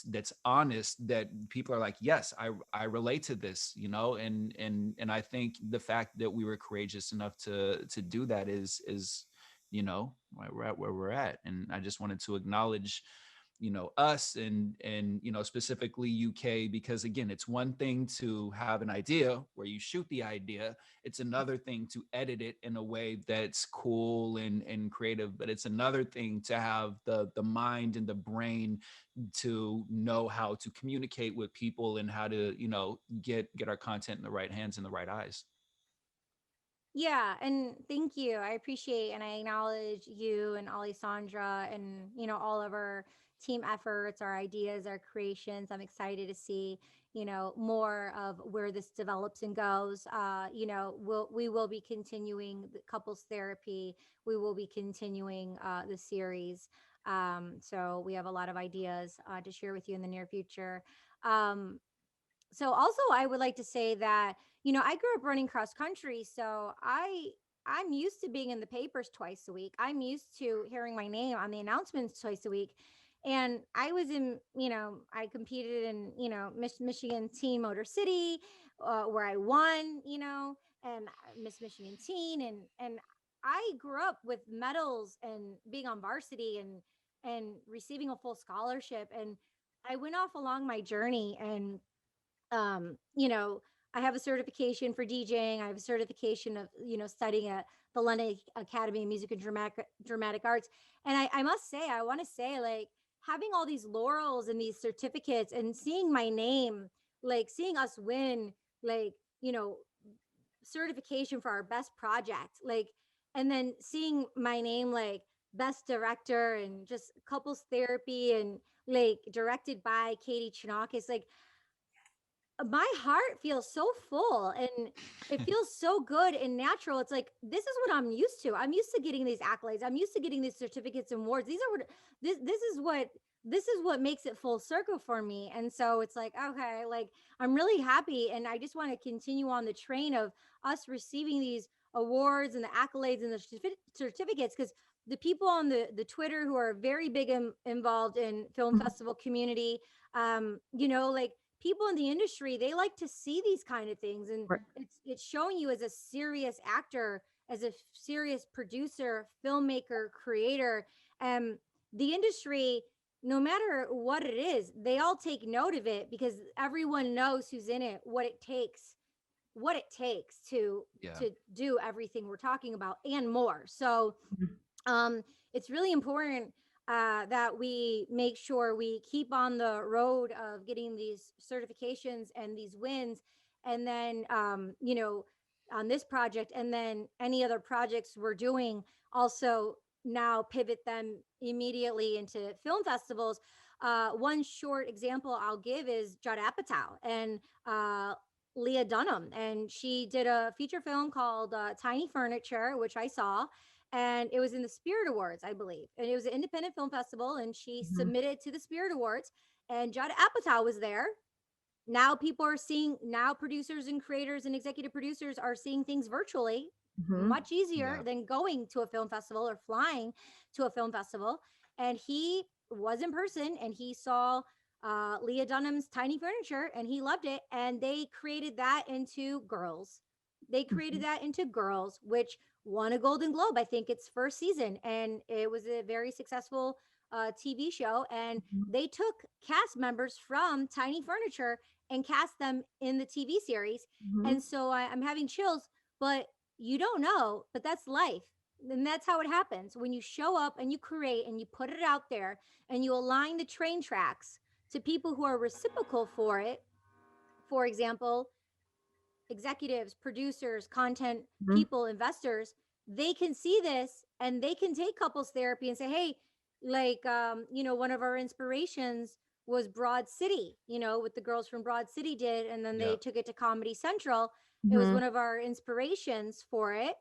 that's honest, that people are like, yes, I relate to this, and I think the fact that we were courageous enough to do that is why we're at where we're at. And I just wanted to acknowledge us, and specifically UK, because again, it's one thing to have an idea where you shoot the idea, it's another thing to edit it in a way that's cool and creative, but it's another thing to have the mind and the brain to know how to communicate with people and how to get our content in the right hands and the right eyes. Yeah, and thank you. I appreciate and I acknowledge you and Alessandra and all of our team efforts, our ideas, our creations. I'm excited to see more of where this develops and goes. We will be continuing the couples therapy. We will be continuing the series. So we have a lot of ideas to share with you in the near future. Um, so also I would like to say that I grew up running cross country, so I'm used to being in the papers twice a week. I'm used to hearing my name on the announcements twice a week. And I was in, I competed in, Michigan Teen Motor City, where I won, and Miss Michigan Teen, and I grew up with medals and being on varsity and receiving a full scholarship. And I went off along my journey and um you know I have a certification for DJing. I have a certification of studying at the London Academy of Music and Dramatic Arts. And I must say, I want to say, like, having all these laurels and these certificates and seeing my name, like seeing us win, like, certification for our best project, like, and then seeing my name, like, best director and just couples therapy and like directed by Katie Chinakis, like, my heart feels so full and it feels so good and natural. It's like, this is what I'm used to. I'm used to getting these accolades. I'm used to getting these certificates and awards. These are what this is what makes it full circle for me. And so it's like, okay, like, I'm really happy and I just want to continue on the train of us receiving these awards and the accolades and the certificates, because the people on the Twitter who are very big involved in film Mhm. festival community, like, people in the industry, they like to see these kind of things, and Right. it's showing you as a serious actor, as a serious producer, filmmaker, creator. um the industry, no matter what it is, they all take note of it because everyone knows who's in it, what it takes Yeah. to do everything we're talking about and more. So um, it's really important that we make sure we keep on the road of getting these certifications and these wins, and then on this project, and then any other projects we're doing, also now pivot them immediately into film festivals. One short example I'll give is Judd Apatow and Leah Dunham, and she did a feature film called Tiny Furniture, which I saw, and it was in the Spirit Awards, I believe. And it was an independent film festival, and she Mhm. submitted to the Spirit Awards, and Judd Apatow was there. Now people are seeing, now producers and creators and executive producers are seeing things virtually, Mhm. much easier Yeah. than going to a film festival or flying to a film festival. And he was in person and he saw Leah Dunham's Tiny Furniture and he loved it. And they created that into Girls. They created Mhm. that into Girls, which won a Golden Globe, I think, its first season. And it was a very successful TV show. And Mhm. they took cast members from Tiny Furniture and cast them in the TV series. Mhm. And so I'm having chills, but you don't know, but that's life. And that's how it happens. When you show up and you create and you put it out there and you align the train tracks to people who are reciprocal for it. For example, executives, producers, content Mhm. people, investors, they can see this and they can take couples therapy and say, hey, like, one of our inspirations was Broad City, what the girls from Broad City did. And then Yeah. they took it to Comedy Central. It was Mhm. one of our inspirations for it.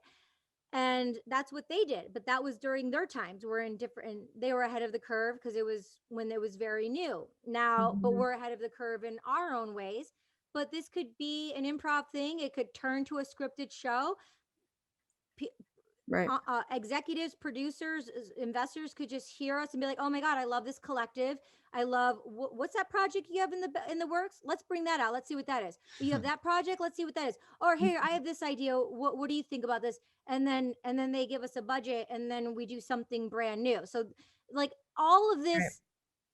And that's what they did. But that was during their times. We're in different, they were ahead of the curve because it was when it was very new. Now, but Mhm. we're ahead of the curve in our own ways. But this could be an improv thing. It could turn to a scripted show. Right. Executives, producers, investors could just hear us and be like, "Oh my god, I love this collective. I love what's that project you have in the works? Let's bring that out. Let's see what that is. You have that project. Let's see what that is. Or hey, I have this idea. What do you think about this?" And then they give us a budget, and then we do something brand new. So, like, Right.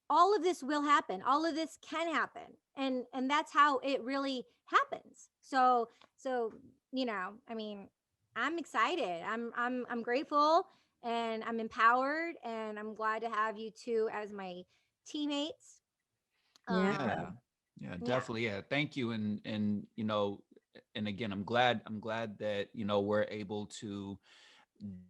all of this will happen, all of this can happen, and that's how it really happens. So I mean, I'm excited, I'm grateful, and I'm empowered, and I'm glad to have you two as my teammates. Yeah. Yeah. um Yeah, yeah. definitely. Yeah. Thank you. And and again, I'm glad that, we're able to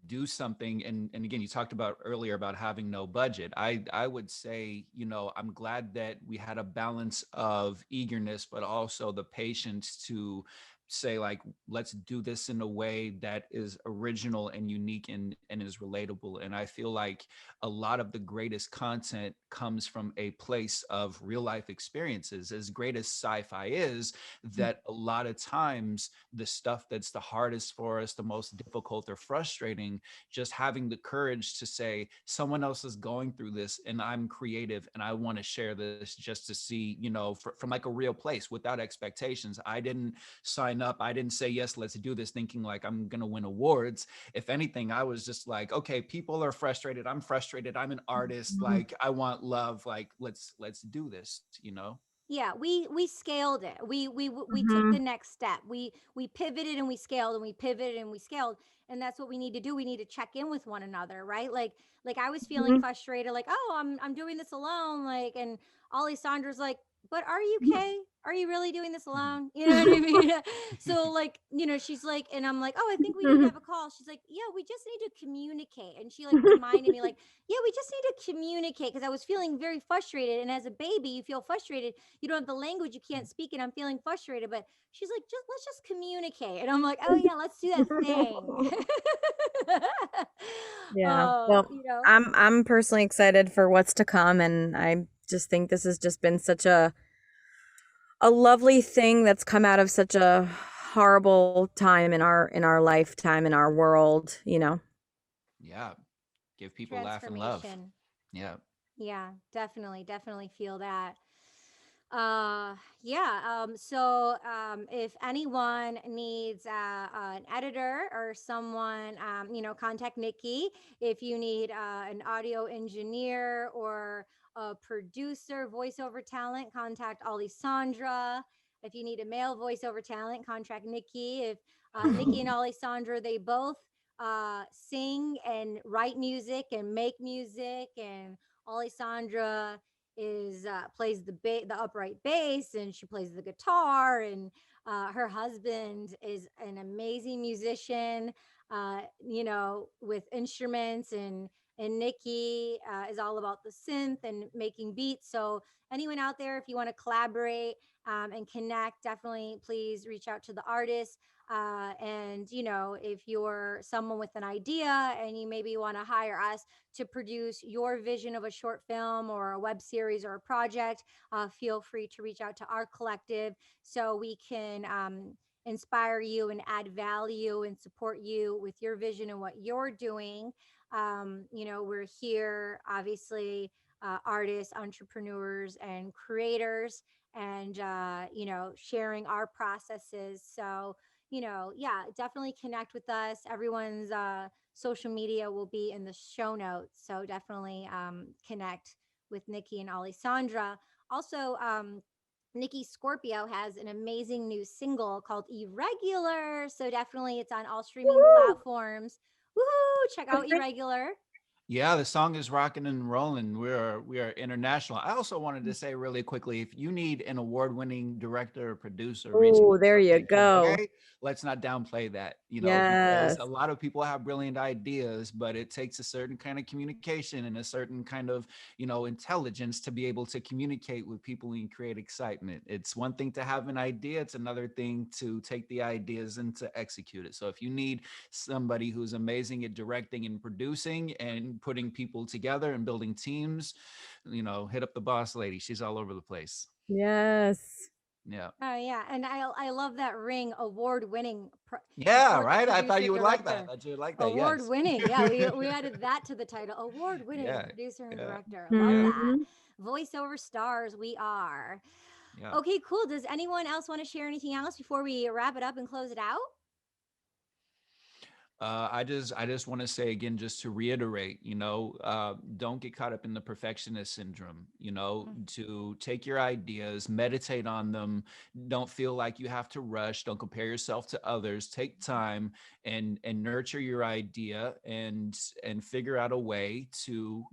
do something. And again, you talked about earlier about having no budget. I would say, I'm glad that we had a balance of eagerness but also the patience to say, like, let's do this in a way that is original and unique and is relatable. And I feel like a lot of the greatest content comes from a place of real life experiences. As great as sci-fi is, that a lot of times the stuff that's the hardest for us, the most difficult or frustrating, just having the courage to say, someone else is going through this and I'm creative and I want to share this, just to see, from like a real place without expectations. I didn't sign up. I didn't say, yes, let's do this thinking like I'm going to win awards. If anything, I was just like, okay, people are frustrated. I'm frustrated. I'm an artist. Mhm. Like, I want love. Like, let's do this. Yeah, we scaled it. We took the Mhm. next step. We pivoted and we scaled and we pivoted and we scaled, and that's what we need to do. We need to check in with one another, right? Like I was feeling Mhm. frustrated, like, oh, I'm doing this alone, like, and Alessandra's like, but are you okay? Are you really doing this alone? You know what I mean? So like, she's like, and I'm like, oh, I think we need to have a call. She's like, yeah, we just need to communicate, and she like reminded me, like, yeah, we just need to communicate, because I was feeling very frustrated, and as a baby, you feel frustrated, you don't have the language, you can't speak it, I'm feeling frustrated, but she's like, just let's just communicate, and I'm like, oh yeah, let's do that thing. Yeah. Well, you know I'm personally excited for what's to come, and I just think this has just been such a lovely thing that's come out of such a horrible time in our lifetime in our world, you know. Yeah. Give people laugh and love. Transformation. Yeah. Yeah, definitely feel that. Yeah, if anyone needs an editor or someone, contact Nikki. If you need an audio engineer or a producer, voiceover talent, contact Alessandra. If you need a male voiceover talent, contact Nikki. If Nikki and Alessandra, they both sing and write music and make music, and Alessandra is plays the upright bass, and she plays the guitar, and her husband is an amazing musician, with instruments, and Nikki is all about the synth and making beats. So anyone out there, if you want to collaborate and connect, definitely please reach out to the artist. And if you're someone with an idea and you maybe want to hire us to produce your vision of a short film or a web series or a project, feel free to reach out to our collective so we can inspire you and add value and support you with your vision and what you're doing. We're here, obviously, artists, entrepreneurs, and creators, and, sharing our processes. So, yeah, definitely connect with us. Everyone's social media will be in the show notes. So definitely connect with Nikki and Alessandra. Also, Nicky Scorpio has an amazing new single called Irregular. So definitely it's on all streaming Woo! platforms. Woohoo! Check out Okay. Irregular. Yeah, the song is rocking and rolling. We are international. I also wanted to say really quickly, if you need an award-winning director or producer, reach Oh, there out. you Like, go. okay, let's not downplay that, because a Yes. lot of people have brilliant ideas, but it takes a certain kind of communication and a certain kind of, intelligence to be able to communicate with people and create excitement. It's one thing to have an idea, it's another thing to take the ideas and to execute it. So if you need somebody who's amazing at directing and producing and putting people together and building teams, hit up the boss lady. She's all over the place. Yes. Yeah. Oh yeah, and I love that ring, award winning, Yeah, right. I thought producer you would like that. I director. thought you would like that. Award Yes. winning. Yeah, we added that to the title. Award winning Yeah. producer and Yeah. director. Love Yeah. that. Mhm. Voiceover stars we are. Yeah. Okay, cool. Does anyone else want to share anything else before we wrap it up and close it out? I just want to say again, just to reiterate, don't get caught up in the perfectionist syndrome. To take your ideas, meditate on them. Don't feel like you have to rush. Don't compare yourself to others. Take time and nurture your idea and figure out a way to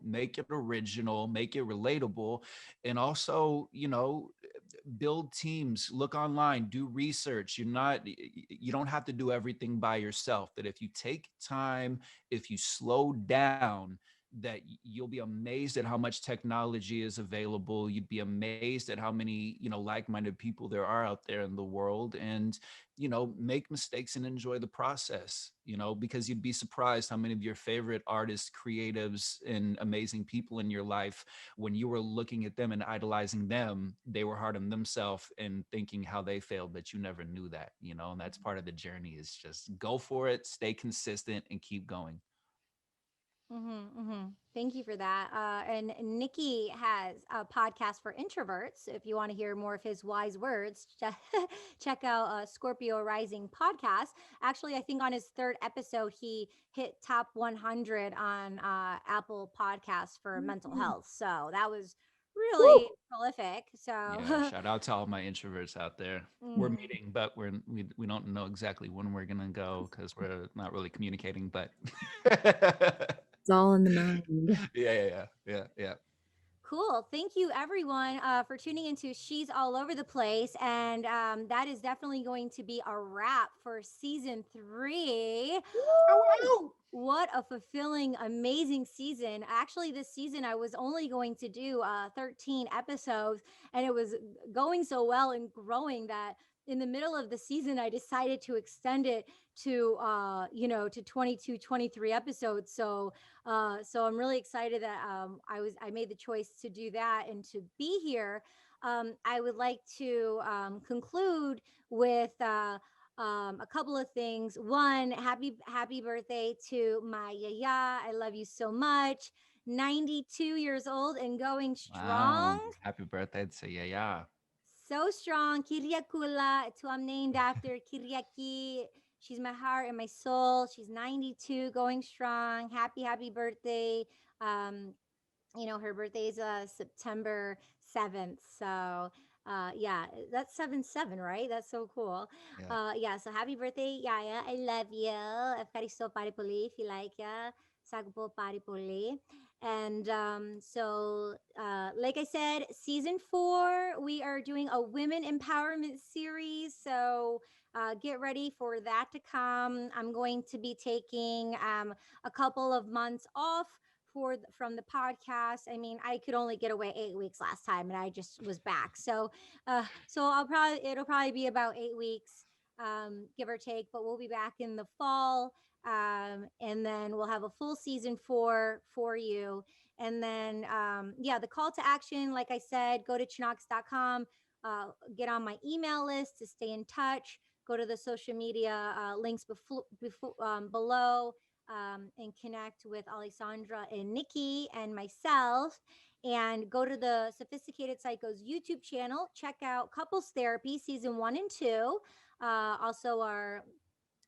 make it original, make it relatable, and also build teams, look online, do research. You don't have to do everything by yourself. That if you take time, if you slow down, that you'll be amazed at how much technology is available. You'd be amazed at how many, like-minded people there are out there in the world. And make mistakes and enjoy the process, because you'd be surprised how many of your favorite artists, creatives, and amazing people in your life, when you were looking at them and idolizing them, they were hard on themselves and thinking how they failed, but you never knew that, and that's part of the journey, is just go for it, stay consistent, and keep going. Mm-hmm, mm-hmm. Thank you for that. And Nikki has a podcast for introverts. If you want to hear more of his wise words, check out Scorpio Rising podcast. Actually, I think on his third episode, he hit top 100 on Apple Podcasts for mental health. So that was really Woo! prolific. Yeah, So, shout out to all my introverts out there. We're mm, meeting, but we don't know exactly when we're gonna go because we're not really communicating. But It's all in the mind. yeah. cool. Thank you, everyone, for tuning into She's All Over the Place. And that is definitely going to be a wrap for season 3. Woo! What a fulfilling, amazing season. Actually, this season I was only going to do 13 episodes, and it was going so well and growing that in the middle of the season I decided to extend it to to 22, 23 episodes. So I'm really excited that I made the choice to do that and to be here. I would like to conclude with a couple of things. One, happy birthday to my yaya. I love you so much. 92 years old and going strong. Wow. Happy birthday to yeah. So strong. Kiriakula. It's who I'm named after. Kiriaki. She's my heart and my soul. She's 92, going strong. Happy birthday. Um, her birthday is September 7th. So yeah, that's 7-7, right? That's so cool. Yeah. Yeah, so happy birthday, Yaya. I love you. Efkaristo pari poli, if you like ya. Sagpo pari poli. And like I said, season 4, we are doing a women empowerment series. So get ready for that to come. I'm going to be taking a couple of months off from the podcast. I mean, I could only get away 8 weeks last time, and I just was back. So it'll probably be about 8 weeks, give or take. But we'll be back in the fall, and then we'll have a full season 4 for you. And then yeah, the call to action, like I said, go to chinox.com, get on my email list to stay in touch. Go to the social media links below, and connect with Alessandra and Nikki and myself. And go to the Sophisticated Psychos YouTube channel. Check out Couples Therapy season 1 and 2. Also, our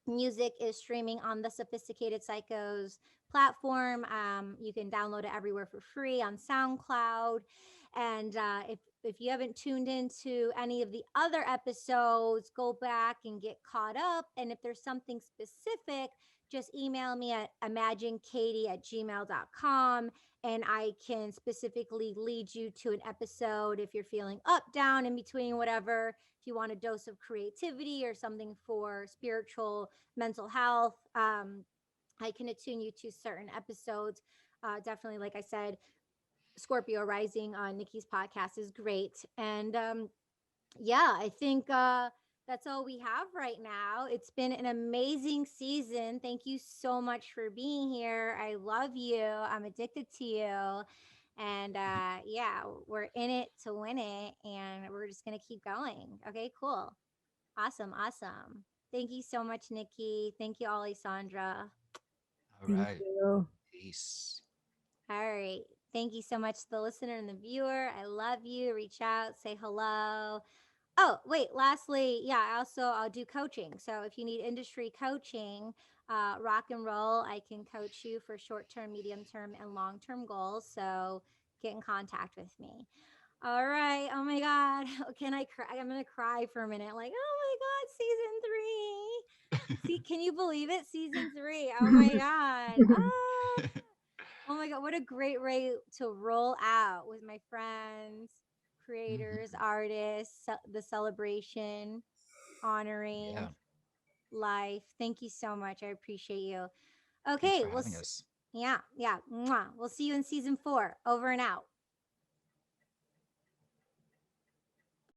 music is streaming on the Sophisticated Psychos platform. You can download it everywhere for free on SoundCloud. And if you haven't tuned into any of the other episodes, go back and get caught up. And if there's something specific, just email me at imaginekatie@gmail.com, and I can specifically lead you to an episode if you're feeling up, down, in between, whatever. If you want a dose of creativity or something for spiritual mental health, I can attune you to certain episodes. Definitely, like I said, Scorpio Rising on Nikki's podcast is great. And yeah, I think that's all we have right now. It's been an amazing season. Thank you so much for being here. I love you. I'm addicted to you. And yeah, we're in it to win it. And we're just going to keep going. Okay, cool. Awesome. Awesome. Thank you so much, Nikki. Thank you, Alessandra. All Thank right. you. Peace. All right. Thank you so much to the listener and the viewer. I love you. Reach out, say hello. Oh, wait, lastly, yeah, I'll do coaching. So if you need industry coaching, rock and roll, I can coach you for short-term, medium-term, and long-term goals. So get in contact with me. All right. Oh my God. Can I cry? I'm gonna cry for a minute. Like, oh my God, season 3. See, can you believe it? Season 3. Oh my God. Oh my God, what a great way to roll out with my friends. creators, Hmm. artists, the celebration, honoring Yeah. life. Thank you so much. I appreciate you. Thanks Okay, for having us. yeah, yeah. Mwah. We'll see you in season 4. Over and out.